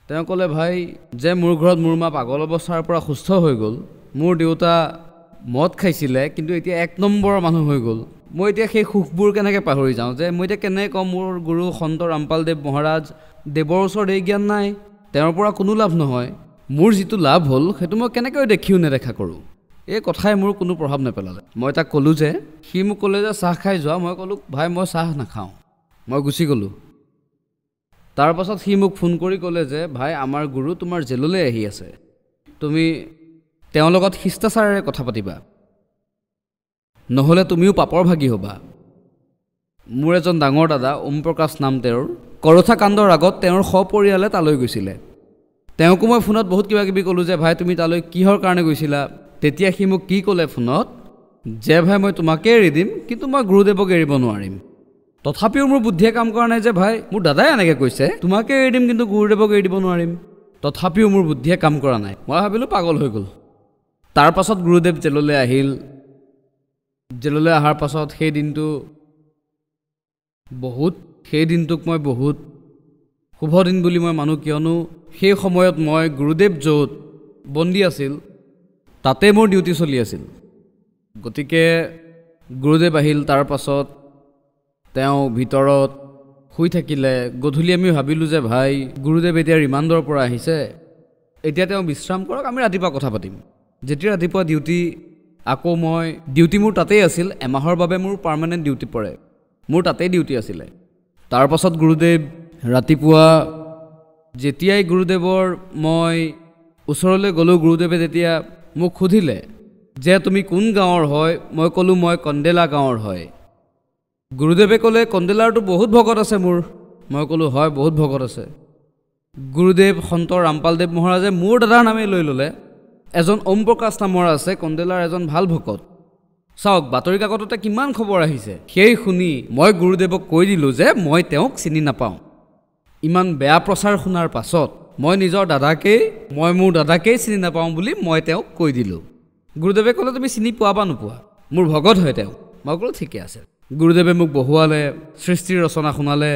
তেওঁ ক'লে ভাই যে মোৰ ঘৰত মোৰ মা পাগল অৱস্থাৰ পৰা সুস্থ হৈ গ'ল মোৰ দেউতা মদ খাইছিলে কিন্তু এতিয়া 1 নম্বৰৰ মানুহ হৈ গ'ল মই এতিয়া সেই সুখবোৰ কেনেকৈ পাহৰি যাওঁ যে মই এতিয়া কেনেকৈ কওঁ মোৰ গুৰু সন্ত ৰামপালদেৱ মহাৰাজ দেৱৰ ওচৰত এই জ্ঞান নাই তেওঁৰ পৰা কোনো লাভ নহয় মোৰ যিটো লাভ হ'ল সেইটো মই কেনেকৈ দেখিও নেদেখা কৰোঁ এই কথাই মোৰ কোনো প্ৰভাৱ নেপেলালে মই তাক ক'লোঁ যে সি মোক ক'লে যে চাহ খাই যোৱা মই ক'লোঁ ভাই মই চাহ নাখাওঁ মই গুচি গ'লোঁ তাৰ পাছত সি মোক ফোন কৰি ক'লে যে ভাই আমাৰ গুৰু তোমাৰ জেললৈ আহি আছে তুমি তেওঁৰ লগত শিষ্টাচাৰেৰে কথা পাতিবা নহ'লে তুমিও পাপৰ ভাগী হ'বা মোৰ এজন ডাঙৰ দাদা ওম প্ৰকাশ নাম তেওঁৰ কৰোথা কাণ্ডৰ আগত তেওঁৰ সপৰিয়ালে তালৈ গৈছিলে তেওঁকো মই ফোনত বহুত কিবা কিবি ক'লোঁ যে ভাই তুমি তালৈ কিহৰ কাৰণে গৈছিলা তেতিয়া সি মোক কি ক'লে ফোনত যে ভাই মই তোমাকে এৰি দিম কিন্তু মই গুৰুদেৱক এৰিব নোৱাৰিম তথাপিও মোৰ বুদ্ধিয়ে কাম কৰা নাই যে ভাই মোৰ দাদাই এনেকৈ কৈছে তোমাকে এৰি দিম কিন্তু গুৰুদেৱক এৰি দিব নোৱাৰিম তথাপিও মোৰ বুদ্ধিয়ে কাম কৰা নাই মই ভাবিলোঁ পাগল হৈ গ'ল তাৰ পাছত গুৰুদেৱ জেললৈ আহিল জেললৈ অহাৰ পাছত সেই দিনটোক মই বহুত শুভ দিন বুলি মই মানো কিয়নো সেই সময়ত মই গুৰুদেৱ য'ত বন্দী আছিল তাতে মোৰ ডিউটি চলি আছিল গতিকে গুৰুদেৱ আহিল তাৰ পাছত তেওঁ ভিতৰত শুই থাকিলে গধূলি আমি ভাবিলোঁ যে ভাই গুৰুদেৱ এতিয়া ৰিমাণ্ডৰ পৰা আহিছে এতিয়া তেওঁ বিশ্ৰাম কৰক আমি ৰাতিপুৱা কথা পাতিম যেতিয়া ৰাতিপুৱা ডিউটি মোৰ তাতেই আছিল এমাহৰ বাবে মোৰ পাৰ্মানেণ্ট ডিউটি পৰে মোৰ তাতেই ডিউটি আছিলে তাৰ পাছত গুৰুদেৱ ৰাতিপুৱা যেতিয়াই গুৰুদেৱৰ মই ওচৰলৈ গ'লোঁ গুৰুদেৱে যেতিয়া মোক সুধিলে যে তুমি কোন গাঁৱৰ হয়। মই ক'লোঁ মই কন্দেলা গাঁৱৰ হয়। গুৰুদেৱে ক'লে কন্দেলাৰতো বহুত ভকত আছে মোৰ। মই ক'লোঁ হয় বহুত ভকত আছে। গুৰুদেৱ সন্ত ৰামপালদেৱ মহাৰাজে মোৰ দাদাৰ নামেই লৈ ল'লে। এজন ওম প্ৰকাশ নামৰ আছে কন্দেলাৰ এজন ভাল ভকত। চাওক বাতৰি কাকততে কিমান খবৰ আহিছে। সেই শুনি মই গুৰুদেৱক কৈ দিলোঁ যে মই তেওঁক চিনি নাপাওঁ। ইমান বেয়া প্ৰচাৰ শুনাৰ পাছত মই মোৰ দাদাকেই চিনি নাপাওঁ বুলি মই তেওঁক কৈ দিলোঁ। গুৰুদেৱে ক'লে তুমি চিনি পোৱা বা নোপোৱা, মোৰ ভকত হয় তেওঁ। মই ক'লোঁ ঠিকে আছে। গুৰুদেৱে মোক বহুৱালে, সৃষ্টিৰ ৰচনা শুনালে।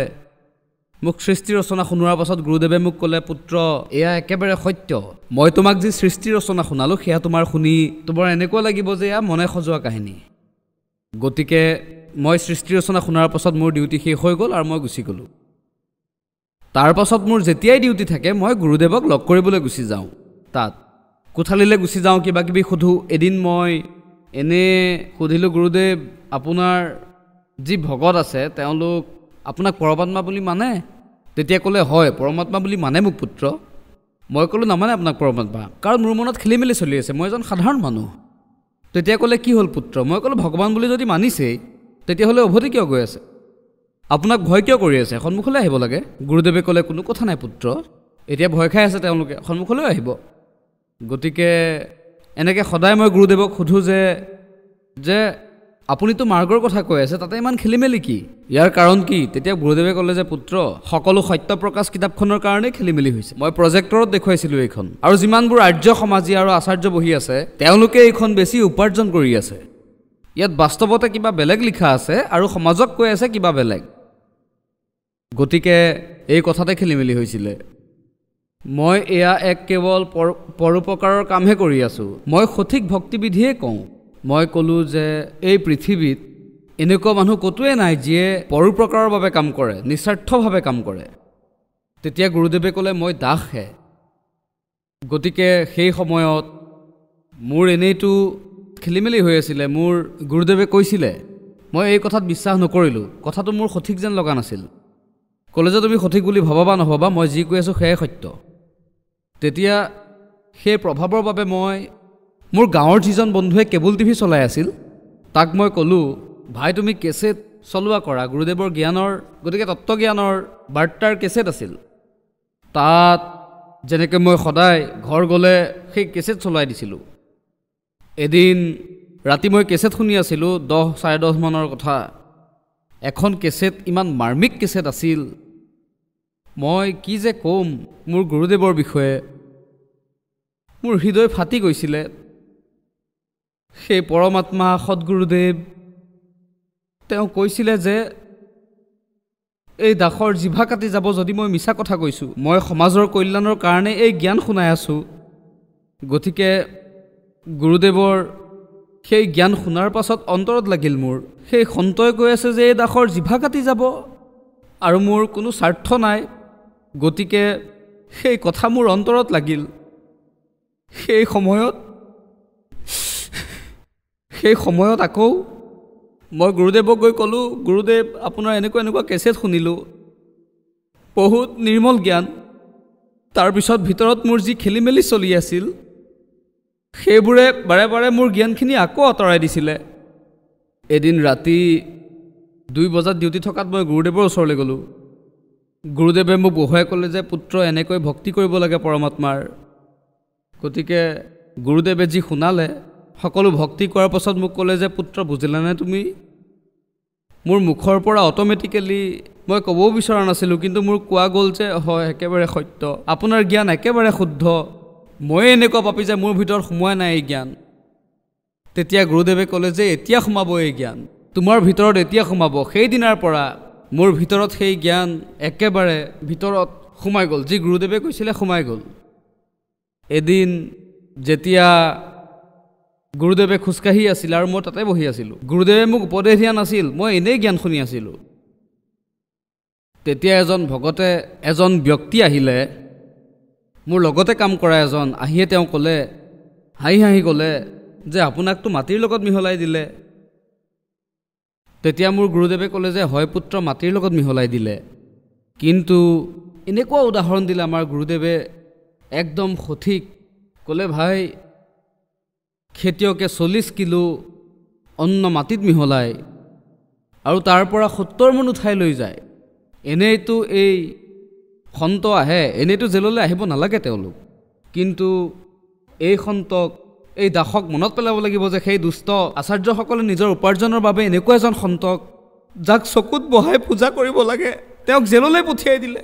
মোক সৃষ্টিৰ ৰচনা শুনোৱাৰ পাছত গুৰুদেৱে মোক ক'লে পুত্ৰ এয়া একেবাৰে সত্য। মই তোমাক যি সৃষ্টিৰ ৰচনা শুনালোঁ সেয়া তোমাৰ শুনি তোমাৰ এনেকুৱা লাগিব যে এয়া মনে সজোৱা কাহিনী। গতিকে মই সৃষ্টিৰ ৰচনা শুনাৰ পাছত মোৰ ডিউটি শেষ হৈ গ'ল আৰু মই গুচি গ'লোঁ। তাৰ পাছত মোৰ যেতিয়াই ডিউটি থাকে মই গুৰুদেৱক লগ কৰিবলৈ গুচি যাওঁ। তাত কোঠালিলৈ গুচি যাওঁ, কিবা কিবি সোধোঁ। এদিন মই এনে সুধিলোঁ গুৰুদেৱ আপোনাৰ যি ভকত আছে তেওঁলোক আপোনাক পৰমাত্মা বুলি মানে? তেতিয়া ক'লে হয় পৰমাত্মা বুলি মানে মোক পুত্ৰ। মই ক'লোঁ নামানে আপোনাক পৰমাত্মা, কাৰণ মোৰ মনত খেলি মেলি চলি আছে, মই এজন সাধাৰণ মানুহ। তেতিয়া ক'লে কি হ'ল পুত্ৰ? মই ক'লোঁ ভগৱান বুলি যদি মানিছেই তেতিয়াহ'লে উভতি কিয় গৈ আছে? আপোনাক ভয় কিয় কৰি আছে? সন্মুখলৈ আহিব লাগে। গুৰুদেৱে ক'লে কোনো কথা নাই পুত্ৰ, এতিয়া ভয় খাই আছে তেওঁলোকে, সন্মুখলৈ আহিব। গতিকে এনেকৈ সদায় মই গুৰুদেৱক সোধোঁ যে আপুনিতো মাৰ্গৰ কথা কৈ আছে, তাতে ইমান খেলি মেলি কি? ইয়াৰ কাৰণ কি? তেতিয়া গুৰুদেৱে ক'লে যে পুত্ৰ সকলো সত্য প্ৰকাশ কিতাপখনৰ কাৰণেই খেলি মেলি হৈছে। মই প্ৰজেক্টৰত দেখুৱাইছিলোঁ এইখন, আৰু যিমানবোৰ আৰ্য সমাজী আৰু আচাৰ্য বহি আছে তেওঁলোকে এইখন বেছি উপাৰ্জন কৰি আছে। ইয়াত বাস্তৱতে কিবা বেলেগ লিখা আছে আৰু সমাজক কৈ আছে কিবা বেলেগ। গতিকে এই কথাতে খেলি মেলি হৈছিলে। মই এয়া এক কেৱল পৰোপকাৰৰ কামহে কৰি আছোঁ, মই সঠিক ভক্তিবিধিয়ে কওঁ। মই ক'লোঁ যে এই পৃথিৱীত এনেকুৱা মানুহ ক'তোৱে নাই যিয়ে পৰোপকাৰৰ বাবে কাম কৰে, নিস্বাৰ্থভাৱে কাম কৰে। তেতিয়া গুৰুদেৱে ক'লে মই দাসহে। গতিকে সেই সময়ত মোৰ এনেইতো খেলি মেলি হৈ আছিলে। মোৰ গুৰুদেৱে কৈছিলে, মই এই কথাত বিশ্বাস নকৰিলোঁ, কথাটো মোৰ সঠিক যেন লগা নাছিল। ক'লে যে তুমি সঠিক বুলি ভাবা বা নভবা, মই যি কৈ আছোঁ সেয়াই সত্য। তেতিয়া সেই প্ৰভাৱৰ বাবে মই মোৰ গাঁৱৰ যিজন বন্ধুৱে কেবল টিভি চলাই আছিল তাক মই ক'লোঁ ভাই তুমি কেছেট চলোৱা কৰা, গুৰুদেৱৰ জ্ঞানৰ গতিকে তত্ত্বজ্ঞানৰ বাৰ্তাৰ কেছেট আছিল। তাত যেনেকৈ মই সদায় ঘৰ গ'লে সেই কেছেট চলাই দিছিলোঁ। এদিন ৰাতি মই কেছেট শুনি আছিলোঁ 10-10:30 মানৰ কথা। এখন কেছেট ইমান মাৰ্মিক কেছেট আছিল, মই কি যে ক'ম মোৰ গুৰুদেৱৰ বিষয়ে। মোৰ হৃদয় ফাটি গৈছিলে। সেই পৰমাত্মা সৎগুৰুদেৱ তেওঁ কৈছিলে যে এই দাসৰ জিভা কাটি যাব যদি মই মিছা কথা কৈছোঁ। মই সমাজৰ কল্যাণৰ কাৰণে এই জ্ঞান শুনাই আছোঁ। গতিকে গুৰুদেৱৰ সেই জ্ঞান শুনাৰ পাছত অন্তৰত লাগিল মোৰ, সেই সন্তই কৈ আছে যে এই দাসৰ জিভা কাটি যাব আৰু মোৰ কোনো স্বাৰ্থ নাই। গতিকে সেই কথা মোৰ অন্তৰত লাগিল। সেই সময়ত আকৌ মই গুৰুদেৱক গৈ ক'লোঁ, গুৰুদেৱ আপোনাৰ এনেকুৱা কেছেট শুনিলোঁ, বহুত নিৰ্মল জ্ঞান। তাৰপিছত ভিতৰত মোৰ যি খেলি মেলি চলি আছিল সেইবোৰে বাৰে বাৰে মোৰ জ্ঞানখিনি আকৌ আঁতৰাই দিছিলে। এদিন ৰাতি 2 বজাত ডিউটি থকাত মই গুৰুদেৱৰ ওচৰলৈ গ'লোঁ। গুৰুদেৱে মোক বহুৱাই ক'লে যে পুত্ৰ এনেকৈ ভক্তি কৰিব লাগে পৰমাত্মাৰ। গতিকে গুৰুদেৱে যি শুনালে সকলো ভক্তি কৰাৰ পাছত মোক ক'লে যে পুত্ৰ বুজিলানে তুমি? মোৰ মুখৰ পৰা অট'মেটিকেলি মই ক'বও বিচৰা নাছিলোঁ, কিন্তু মোৰ কোৱা গ'ল যে হয় একেবাৰে সত্য, আপোনাৰ জ্ঞান একেবাৰে শুদ্ধ, ময়ে এনেকুৱা পাপি যে মোৰ ভিতৰত সোমোৱাই নাই এই জ্ঞান। তেতিয়া গুৰুদেৱে ক'লে যে এতিয়া সোমাব এই জ্ঞান, তোমাৰ ভিতৰত এতিয়া সোমাব। সেইদিনাৰ পৰা মোৰ ভিতৰত সেই জ্ঞান একেবাৰে ভিতৰত সোমাই গ'ল, যি গুৰুদেৱে কৈছিলে সোমাই গ'ল। এদিন যেতিয়া গুৰুদেৱে খোজকাঢ়ি আছিল আৰু মই তাতে বহি আছিলোঁ, গুৰুদেৱে মোক উপদেশ দিয়া নাছিল, মই এনেই জ্ঞান শুনি আছিলোঁ। তেতিয়া এজন ব্যক্তি আহিলে, মোৰ লগতে কাম কৰা এজন আহিয়ে তেওঁ ক'লে, হাঁহি ক'লে যে আপোনাকতো মাটিৰ লগত মিহলাই দিলে। তেতিয়া মোৰ গুৰুদেৱে ক'লে যে হয় পুত্ৰ মাটিৰ লগত মিহলাই দিলে, কিন্তু এনেকুৱা উদাহৰণ দিলে আমাৰ গুৰুদেৱে একদম সঠিক। ক'লে ভাই খেতিয়কে 40 কিলো অন্ন মাটিত মিহলাই আৰু তাৰ পৰা 70 মন উঠাই লৈ যায়। এনেইতো এই সন্ত আহে, এনেইতো জেললৈ আহিব নালাগে তেওঁলোক, কিন্তু এই সন্তক, এই দাসক মনত পেলাব লাগিব যে সেই দুষ্ট আচাৰ্যসকলে নিজৰ উপাৰ্জনৰ বাবে এনেকুৱা এজন সন্তক, যাক চকুত বহাই পূজা কৰিব লাগে, তেওঁক জেললৈ পঠিয়াই দিলে।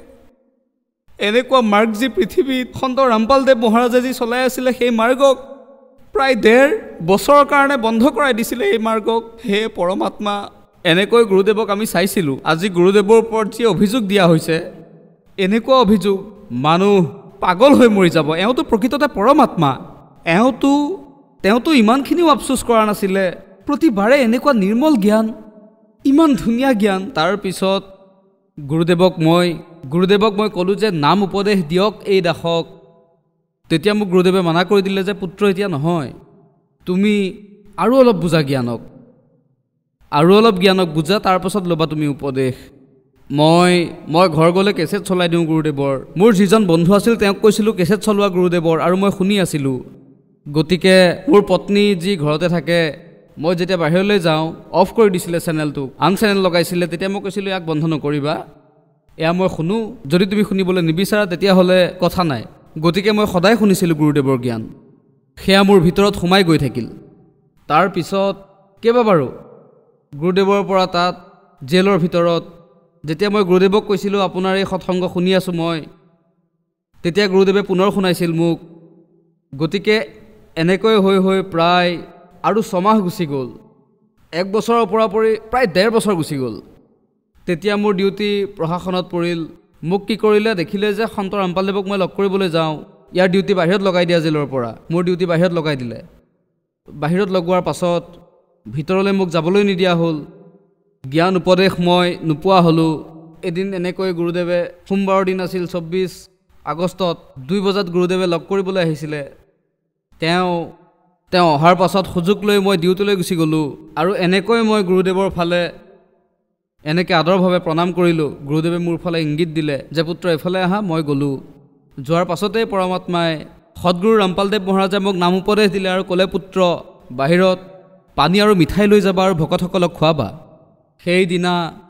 এনেকুৱা মাৰ্গ যি পৃথিৱীত সন্ত ৰামপালদেৱ মহাৰাজে যি চলাই আছিলে, সেই মাৰ্গক প্ৰায় 1.5 বছৰৰ কাৰণে বন্ধ কৰাই দিছিলে। এই মাৰ্গক হে পৰমাত্মা, এনেকৈ গুৰুদেৱক আমি চাইছিলোঁ। আজি গুৰুদেৱৰ ওপৰত যি অভিযোগ দিয়া হৈছে, এনেকুৱা অভিযোগ, মানুহ পাগল হৈ মৰি যাব। এওঁতো প্ৰকৃততে পৰমাত্মা, তেওঁতো ইমানখিনিও আফচোচ কৰা নাছিলে। প্ৰতিবাৰে এনেকুৱা নিৰ্মল জ্ঞান, ইমান ধুনীয়া জ্ঞান। তাৰ পিছত গুৰুদেৱক মই ক'লোঁ যে নাম উপদেশ দিয়ক এই দাসক। তেতিয়া মোক গুৰুদেৱে মানা কৰি দিলে যে পুত্ৰ এতিয়া নহয়, তুমি আৰু অলপ বুজা জ্ঞানক, বুজা, তাৰপাছত ল'বা তুমি উপদেশ। মই ঘৰ গ'লে কেছেট চলাই দিওঁ গুৰুদেৱৰ। মোৰ যিজন বন্ধু আছিল তেওঁক কৈছিলোঁ কেছেট চলোৱা গুৰুদেৱৰ, আৰু মই শুনি আছিলোঁ। গতিকে মোৰ পত্নী যি ঘৰতে থাকে, মই যেতিয়া বাহিৰলৈ যাওঁ অফ কৰি দিছিলে চেনেলটো, আন চেনেল লগাইছিলে। তেতিয়া মই কৈছিলোঁ ইয়াক বন্ধ নকৰিবা, এয়া মই শুনো, যদি তুমি শুনিবলৈ নিবিচাৰা তেতিয়াহ'লে কথা নাই। গতিকে মই সদায় শুনিছিলোঁ গুৰুদেৱৰ জ্ঞান, সেয়া মোৰ ভিতৰত সোমাই গৈ থাকিল। তাৰপিছত কেইবাবাৰো গুৰুদেৱৰ পৰা তাত জেলৰ ভিতৰত যেতিয়া মই গুৰুদেৱক কৈছিলোঁ আপোনাৰ এই সৎসংগ শুনি আছোঁ মই, তেতিয়া গুৰুদেৱে পুনৰ শুনাইছিল মোক। গতিকে এনেকৈ হৈ প্ৰায় আৰু 6 মাহ গুচি গ'ল। 1 বছৰৰ ওপৰা-ওপৰি প্ৰায় 1.5 বছৰ গুচি গ'ল। তেতিয়া মোৰ ডিউটি প্ৰশাসনত পৰিল। মোক কি কৰিলে, দেখিলে যে সন্ত ৰামপালদেৱক মই লগ কৰিবলৈ যাওঁ, ইয়াৰ ডিউটি বাহিৰত লগাই দিয়া জেলৰ পৰা, মোৰ ডিউটি বাহিৰত লগাই দিলে। বাহিৰত লগোৱাৰ পাছত ভিতৰলৈ মোক যাবলৈ নিদিয়া হ'ল। জ্ঞান উপদেশ মই নোপোৱা হ'লোঁ। এদিন এনেকৈ গুৰুদেৱে, সোমবাৰৰ দিন আছিল 24 আগষ্টত 2 বজাত গুৰুদেৱে লগ কৰিবলৈ আহিছিলে। তেওঁ অহাৰ পাছত সুযোগ লৈ মই ডিউটিলৈ গুচি গ'লোঁ। আৰু এনেকৈ মই গুৰুদেৱৰ ফালে এনেকৈ আদৰভাৱে প্ৰণাম কৰিলোঁ। গুৰুদেৱে মোৰ ফালে ইংগিত দিলে যে পুত্ৰ এইফালে আহা। মই গ'লোঁ। যোৱাৰ পাছতেই পৰমাত্মাই, সদগুৰু ৰামপালদেৱ মহাৰাজে মোক নাম উপদেশ দিলে আৰু ক'লে, পুত্ৰ বাহিৰত পানী আৰু মিঠাই লৈ যাবা আৰু ভকতসকলক খুৱাবা।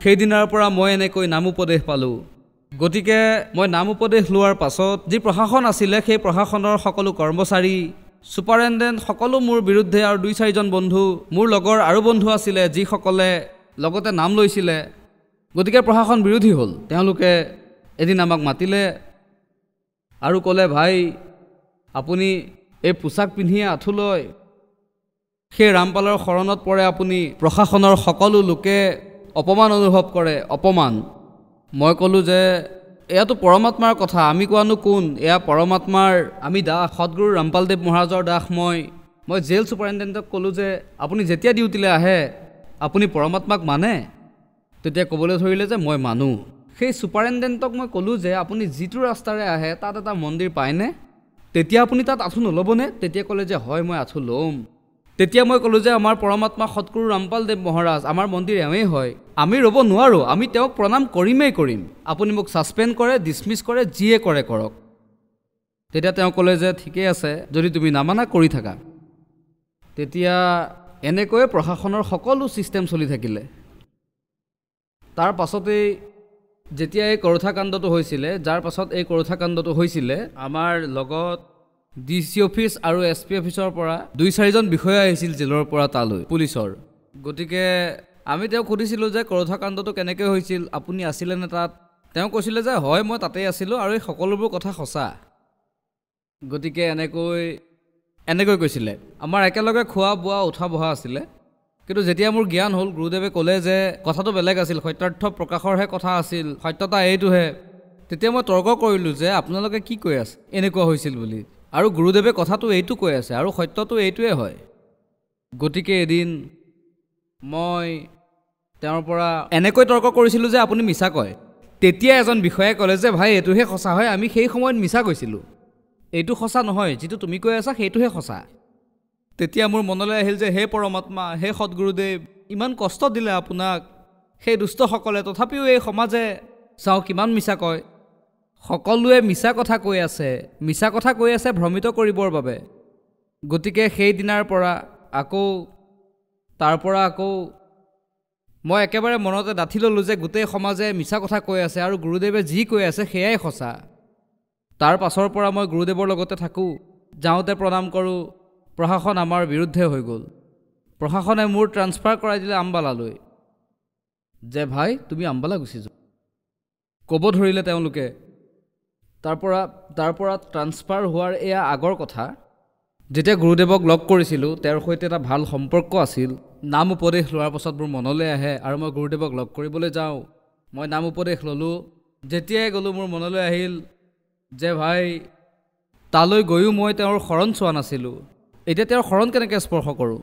সেইদিনাৰ পৰা মই এনেকৈ নাম উপদেশ পালোঁ। গতিকে মই নাম উপদেশ লোৱাৰ পাছত যি প্ৰশাসন আছিলে, সেই প্ৰশাসনৰ সকলো কৰ্মচাৰী, ছুপাৰিণ্টেণ্ডেণ্ট সকলো মোৰ বিৰুদ্ধে, আৰু 2-4জন বন্ধু, মোৰ লগৰ আৰু বন্ধু আছিলে যিসকলে লগতে নাম লৈছিলে। গতিকে প্ৰশাসন বিৰোধী হ'ল। তেওঁলোকে এদিন আমাক মাতিলে আৰু ক'লে, ভাই আপুনি এই পোছাক পিন্ধিয়ে আঁঠু লয়, সেই ৰামপালৰ শৰণত পৰে আপুনি। প্ৰশাসনৰ সকলো লোকে অপমান অনুভৱ কৰে, অপমান। মই ক'লোঁ যে এয়াতো পৰমাত্মাৰ কথা, আমি কোৱানো কোন, এয়া পৰমাত্মাৰ, আমি দাস, সদগুৰু ৰামপালদেৱ মহাৰাজৰ দাস। মই জেল ছুপাৰিণ্টেণ্ডেণ্টক ক'লোঁ যে আপুনি যেতিয়া ডিউটিলৈ আহে আপুনি পৰমাত্মাক মানে? তেতিয়া ক'বলৈ ধৰিলে যে মই মানো। সেই ছুপাৰিণ্টেণ্ডেণ্টক মই ক'লোঁ যে আপুনি যিটো ৰাস্তাৰে আহে তাত এটা মন্দিৰ পায়নে? তেতিয়া আপুনি তাত আঁঠু নল'বনে? তেতিয়া ক'লে যে হয় মই আঁঠু ল'ম। তেতিয়া মই ক'লোঁ যে আমাৰ পৰমাত্মা সদগুৰু ৰামপালদেৱ মহাৰাজ, আমাৰ মন্দিৰ এওঁৱেই হয়, আমি ৰ'ব নোৱাৰোঁ, আমি তেওঁক প্ৰণাম কৰিমেই কৰিম। আপুনি মোক ছাছপেণ্ড কৰে, ডিছমিছ কৰে, যিয়ে কৰে কৰক। তেতিয়া তেওঁ ক'লে যে ঠিকেই আছে, যদি তুমি নামানা কৰি থাকা। তেতিয়া এনেকৈয়ে প্ৰশাসনৰ সকলো ছিষ্টেম চলি থাকিলে। তাৰ পাছতেই যেতিয়া এই কৰোঠাকাণ্ডটো হৈছিলে, যাৰ পাছত এই কৰোঠাকাণ্ডটো হৈছিলে, আমাৰ লগত DC অফিচ আৰু SP অফিচৰ পৰা 2-4জন বিষয়া আহিছিল জেলৰ পৰা তালৈ, পুলিচৰ। গতিকে আমি তেওঁক সুধিছিলোঁ যে কৰোঠাকাণ্ডটো কেনেকৈ হৈছিল, আপুনি আছিলেনে তাত? তেওঁ কৈছিলে যে হয় মই তাতেই আছিলোঁ আৰু এই সকলোবোৰ কথা সঁচা। গতিকে এনেকৈ কৈছিলে। আমাৰ একেলগে খোৱা বোৱা উঠা বহা আছিলে। কিন্তু যেতিয়া মোৰ জ্ঞান হ'ল, গুৰুদেৱে ক'লে যে কথাটো বেলেগ আছিল, সত্যাৰ্থ প্ৰকাশৰহে কথা আছিল, সত্যতা এইটোহে। তেতিয়া মই তৰ্ক কৰিলোঁ যে আপোনালোকে কি কৈ আছে, এনেকুৱা হৈছিল বুলি, আৰু গুৰুদেৱে কথাটো এইটো কৈ আছে আৰু সত্যটো এইটোৱে হয়। গতিকে এদিন মই তেওঁৰ পৰা এনেকৈ তৰ্ক কৰিছিলোঁ যে আপুনি মিছা কয়। তেতিয়া এজন বিষয়াই ক'লে যে ভাই এইটোহে সঁচা হয়, আমি সেই সময়ত মিছা কৈছিলোঁ, এইটো সঁচা নহয়, যিটো তুমি কৈ আছা সেইটোহে সঁচা। তেতিয়া মোৰ মনলৈ আহিল যে হে পৰমাত্মা, হে সদগুৰুদেৱ, ইমান কষ্ট দিলে আপোনাক সেই দুষ্টসকলে, তথাপিও এই সমাজে চাওঁ কিমান মিছা কয়। সকলোৱে মিছা কথা কৈ আছে ভ্ৰমিত কৰিবৰ বাবে। গতিকে সেই দিনাৰ পৰা আকৌ মই একেবাৰে মনতে ডাঠি ল'লোঁ যে গোটেই সমাজে মিছা কথা কৈ আছে আৰু গুৰুদেৱে যি কৈ আছে সেয়াই সঁচা। তাৰ পাছৰ পৰা মই গুৰুদেৱৰ লগতে থাকোঁ, যাওঁতে প্ৰণাম কৰোঁ। প্ৰশাসন আমাৰ বিৰুদ্ধে হৈ গ'ল। প্ৰশাসনে মোৰ ট্ৰান্সফাৰ কৰাই দিলে আম্বালালৈ, যে ভাই তুমি আম্বালা গুচি যোৱা ক'ব ধৰিলে তেওঁলোকে। তাৰ পৰা ট্ৰান্সফাৰ হোৱাৰ এয়া আগৰ কথা। যেতিয়া গুৰুদেৱক লগ কৰিছিলোঁ তেওঁৰ সৈতে এটা ভাল সম্পৰ্ক আছিল। নাম উপদেশ লোৱাৰ পাছত মোৰ মনলৈ আহে আৰু মই গুৰুদেৱক লগ কৰিবলৈ যাওঁ। মই নাম উপদেশ ল'লোঁ। যেতিয়াই গ'লোঁ মোৰ মনলৈ আহিল যে ভাই তালৈ গৈও মই তেওঁৰ শৰণ চোৱা নাছিলোঁ, এতিয়া তেওঁৰ শৰণ কেনেকৈ স্পৰ্শ কৰোঁ।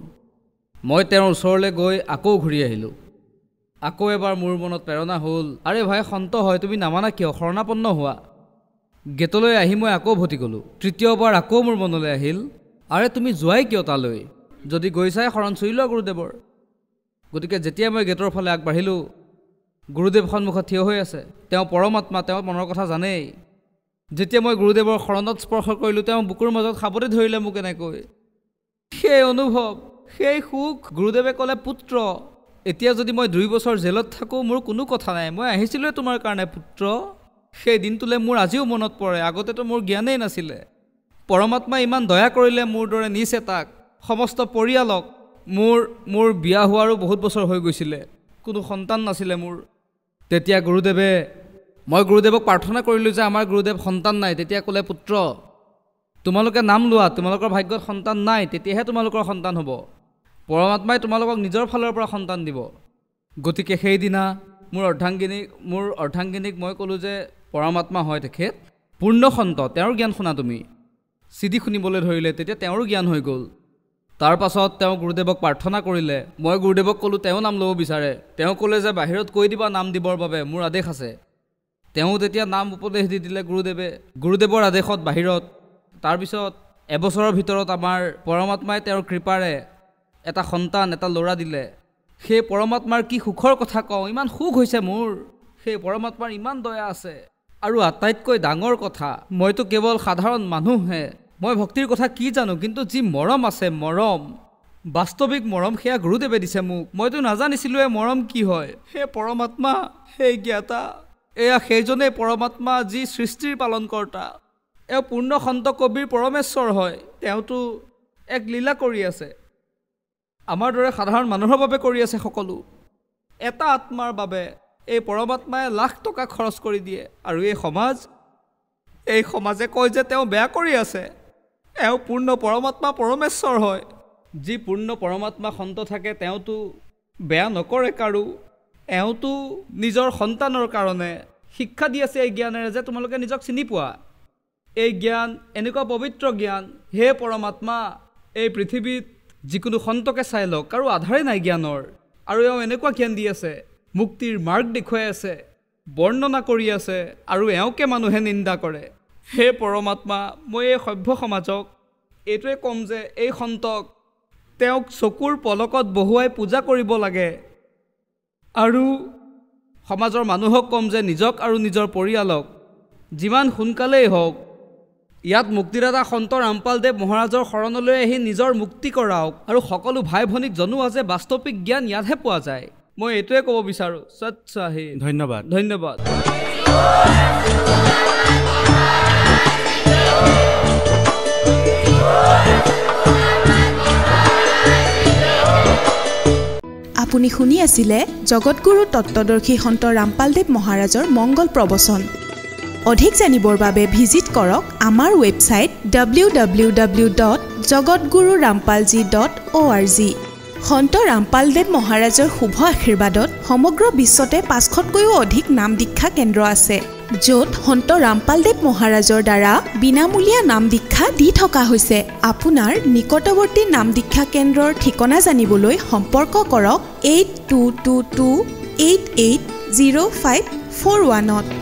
মই তেওঁৰ ওচৰলৈ গৈ আকৌ ঘূৰি আহিলোঁ। আকৌ এবাৰ মোৰ মনত প্ৰেৰণা হ'ল, আৰে ভাই সন্ত হয় তুমি নামানা কিয়, শৰণাপন্ন হোৱা। গেটলৈ আহি মই আকৌ ভতি গ'লোঁ। তৃতীয়বাৰ আকৌ মোৰ মনলৈ আহিল, আৰে তুমি যোৱাই কিয় তালৈ, যদি গৈছাই শৰণ চুই লোৱা গুৰুদেৱৰ। গতিকে যেতিয়া মই গেটৰ ফালে আগবাঢ়িলোঁ, গুৰুদেৱ সন্মুখত থিয় হৈ আছে। তেওঁ পৰমাত্মা, তেওঁ মনৰ কথা জানেই। যেতিয়া মই গুৰুদেৱৰ শৰণত স্পৰ্শ কৰিলোঁ, তেওঁ বুকুৰ মাজত খাবতে ধৰিলে মোক এনেকৈ। সেই অনুভৱ, সেই সুখ। গুৰুদেৱে ক'লে পুত্ৰ এতিয়া যদি মই 2 বছৰ জেলত থাকোঁ মোৰ কোনো কথা নাই, মই আহিছিলোঁৱে তোমাৰ কাৰণে পুত্ৰ। সেই দিনটোলৈ মোৰ আজিও মনত পৰে। আগতেতো মোৰ জ্ঞানেই নাছিলে। পৰমাত্মাই ইমান দয়া কৰিলে মোৰ দৰে নিজ এটাক, সমস্ত পৰিয়ালক। মোৰ বিয়া হোৱাৰো বহুত বছৰ হৈ গৈছিলে, কোনো সন্তান নাছিলে মোৰ। তেতিয়া মই গুৰুদেৱক প্ৰাৰ্থনা কৰিলোঁ যে আমাৰ গুৰুদেৱ সন্তান নাই। তেতিয়া ক'লে পুত্ৰ তোমালোকে নাম লোৱা, তোমালোকৰ ভাগ্যত সন্তান নাই, তেতিয়াহে তোমালোকৰ সন্তান হ'ব। পৰমাত্মাই তোমালোকক নিজৰ ফালৰ পৰা সন্তান দিব। গতিকে সেইদিনা মোৰ অৰ্ধাংগিনীক মই ক'লোঁ যে পৰমাত্মা হয় তেখেত, পূৰ্ণ সন্ত, তেওঁৰ জ্ঞান শুনা তুমি। চিডি শুনিবলৈ ধৰিলে, তেতিয়া তেওঁৰো জ্ঞান হৈ গ'ল। তাৰ পাছত তেওঁ গুৰুদেৱক প্ৰাৰ্থনা কৰিলে। মই গুৰুদেৱক ক'লোঁ তেওঁ নাম ল'ব বিচাৰে। তেওঁ ক'লে যে বাহিৰত কৈ দিবা নাম দিবৰ বাবে, মোৰ আদেশ আছে। তেওঁ তেতিয়া নাম উপদেশ দি দিলে গুৰুদেৱৰ আদেশত বাহিৰত। তাৰপিছত এবছৰৰ ভিতৰত আমাৰ পৰমাত্মাই তেওঁৰ কৃপাৰে এটা সন্তান, এটা ল'ৰা দিলে। সেই পৰমাত্মাৰ কি সুখৰ কথা কওঁ, ইমান সুখ হৈছে মোৰ। সেই পৰমাত্মাৰ ইমান দয়া আছে। আৰু আটাইতকৈ ডাঙৰ কথা, মইতো কেৱল সাধাৰণ মানুহহে, মই ভক্তিৰ কথা কি জানো, কিন্তু যি মৰম আছে, মৰম, বাস্তৱিক মৰম, সেয়া গুৰুদেৱে দিছে মোক। মইতো নাজানিছিলোঁ এই মৰম কি হয়। সেই পৰমাত্মা, সেই জ্ঞাতা, এয়া সেইজনেই পৰমাত্মা যি সৃষ্টিৰ পালনকৰ্তা। এওঁ পূৰ্ণ সন্ত কবিৰ পৰমেশ্বৰ হয়। তেওঁতো এক লীলা কৰি আছে, আমাৰ দৰে সাধাৰণ মানুহৰ বাবে কৰি আছে সকলো। এটা আত্মাৰ বাবে এই পৰমাত্মাই লাখ টকা খৰচ কৰি দিয়ে। আৰু এই সমাজে কয় যে তেওঁ বেয়া কৰি আছে। এওঁ পূৰ্ণ পৰমাত্মা পৰমেশ্বৰ হয়। যি পূৰ্ণ পৰমাত্মা সন্ত থাকে তেওঁতো বেয়া নকৰে কাৰো। এওঁতো নিজৰ সন্তানৰ কাৰণে শিক্ষা দি আছে এই জ্ঞানেৰে যে তোমালোকে নিজক চিনি পোৱা। এই জ্ঞান এনেকুৱা পবিত্ৰ জ্ঞান, হে পৰমাত্মা এই পৃথিৱীত যিকোনো সন্তকে চাই লওক, কাৰো আধাৰেই নাই জ্ঞানৰ। আৰু এওঁ এনেকুৱা জ্ঞান দি আছে, মুক্তিৰ মাৰ্গ দেখুৱাই আছে, বৰ্ণনা কৰি আছে, আৰু এওঁকে মানুহে নিন্দা কৰে। হে পৰমাত্মা, মই এই সভ্য সমাজক এইটোৱে ক'ম যে এই সন্তক তেওঁক চকুৰ পলকত বহুৱাই পূজা কৰিব লাগে। আৰু সমাজৰ মানুহক ক'ম যে নিজক আৰু নিজৰ পৰিয়ালক যিমান সোনকালেই হওক ইয়াত মুক্তিদাতা সন্ত ৰামপালদেৱ মহাৰাজৰ শৰণলৈ আহি নিজৰ মুক্তি কৰাওক। আৰু সকলো ভাই ভনীক জনোৱা যে বাস্তৱিক জ্ঞান ইয়াতহে পোৱা যায়। মই এইটোৱে ক'ব বিচাৰোঁ। সৎ চাহি। ধন্যবাদ। আপুনি শুনি আছিলে জগতগুৰু তত্ত্বদৰ্শী সন্ত ৰামপালদেৱ মহাৰাজৰ মংগল প্ৰবচন। অধিক জানিবৰ বাবে ভিজিট কৰক আমাৰ ৱেবছাইট www.jagatgururampalji.org। সন্ত ৰামপালদেৱ মহাৰাজৰ শুভ আশীৰ্বাদত সমগ্ৰ বিশ্বতে 500তকৈও অধিক নাম দীক্ষা কেন্দ্ৰ আছে, য'ত সন্ত ৰামপালদেৱ মহাৰাজৰ দ্বাৰা বিনামূলীয়া নাম দীক্ষা দি থকা হৈছে। আপোনাৰ নিকটৱৰ্তী নাম দীক্ষা কেন্দ্ৰৰ ঠিকনা জানিবলৈ সম্পৰ্ক কৰক 8222880541।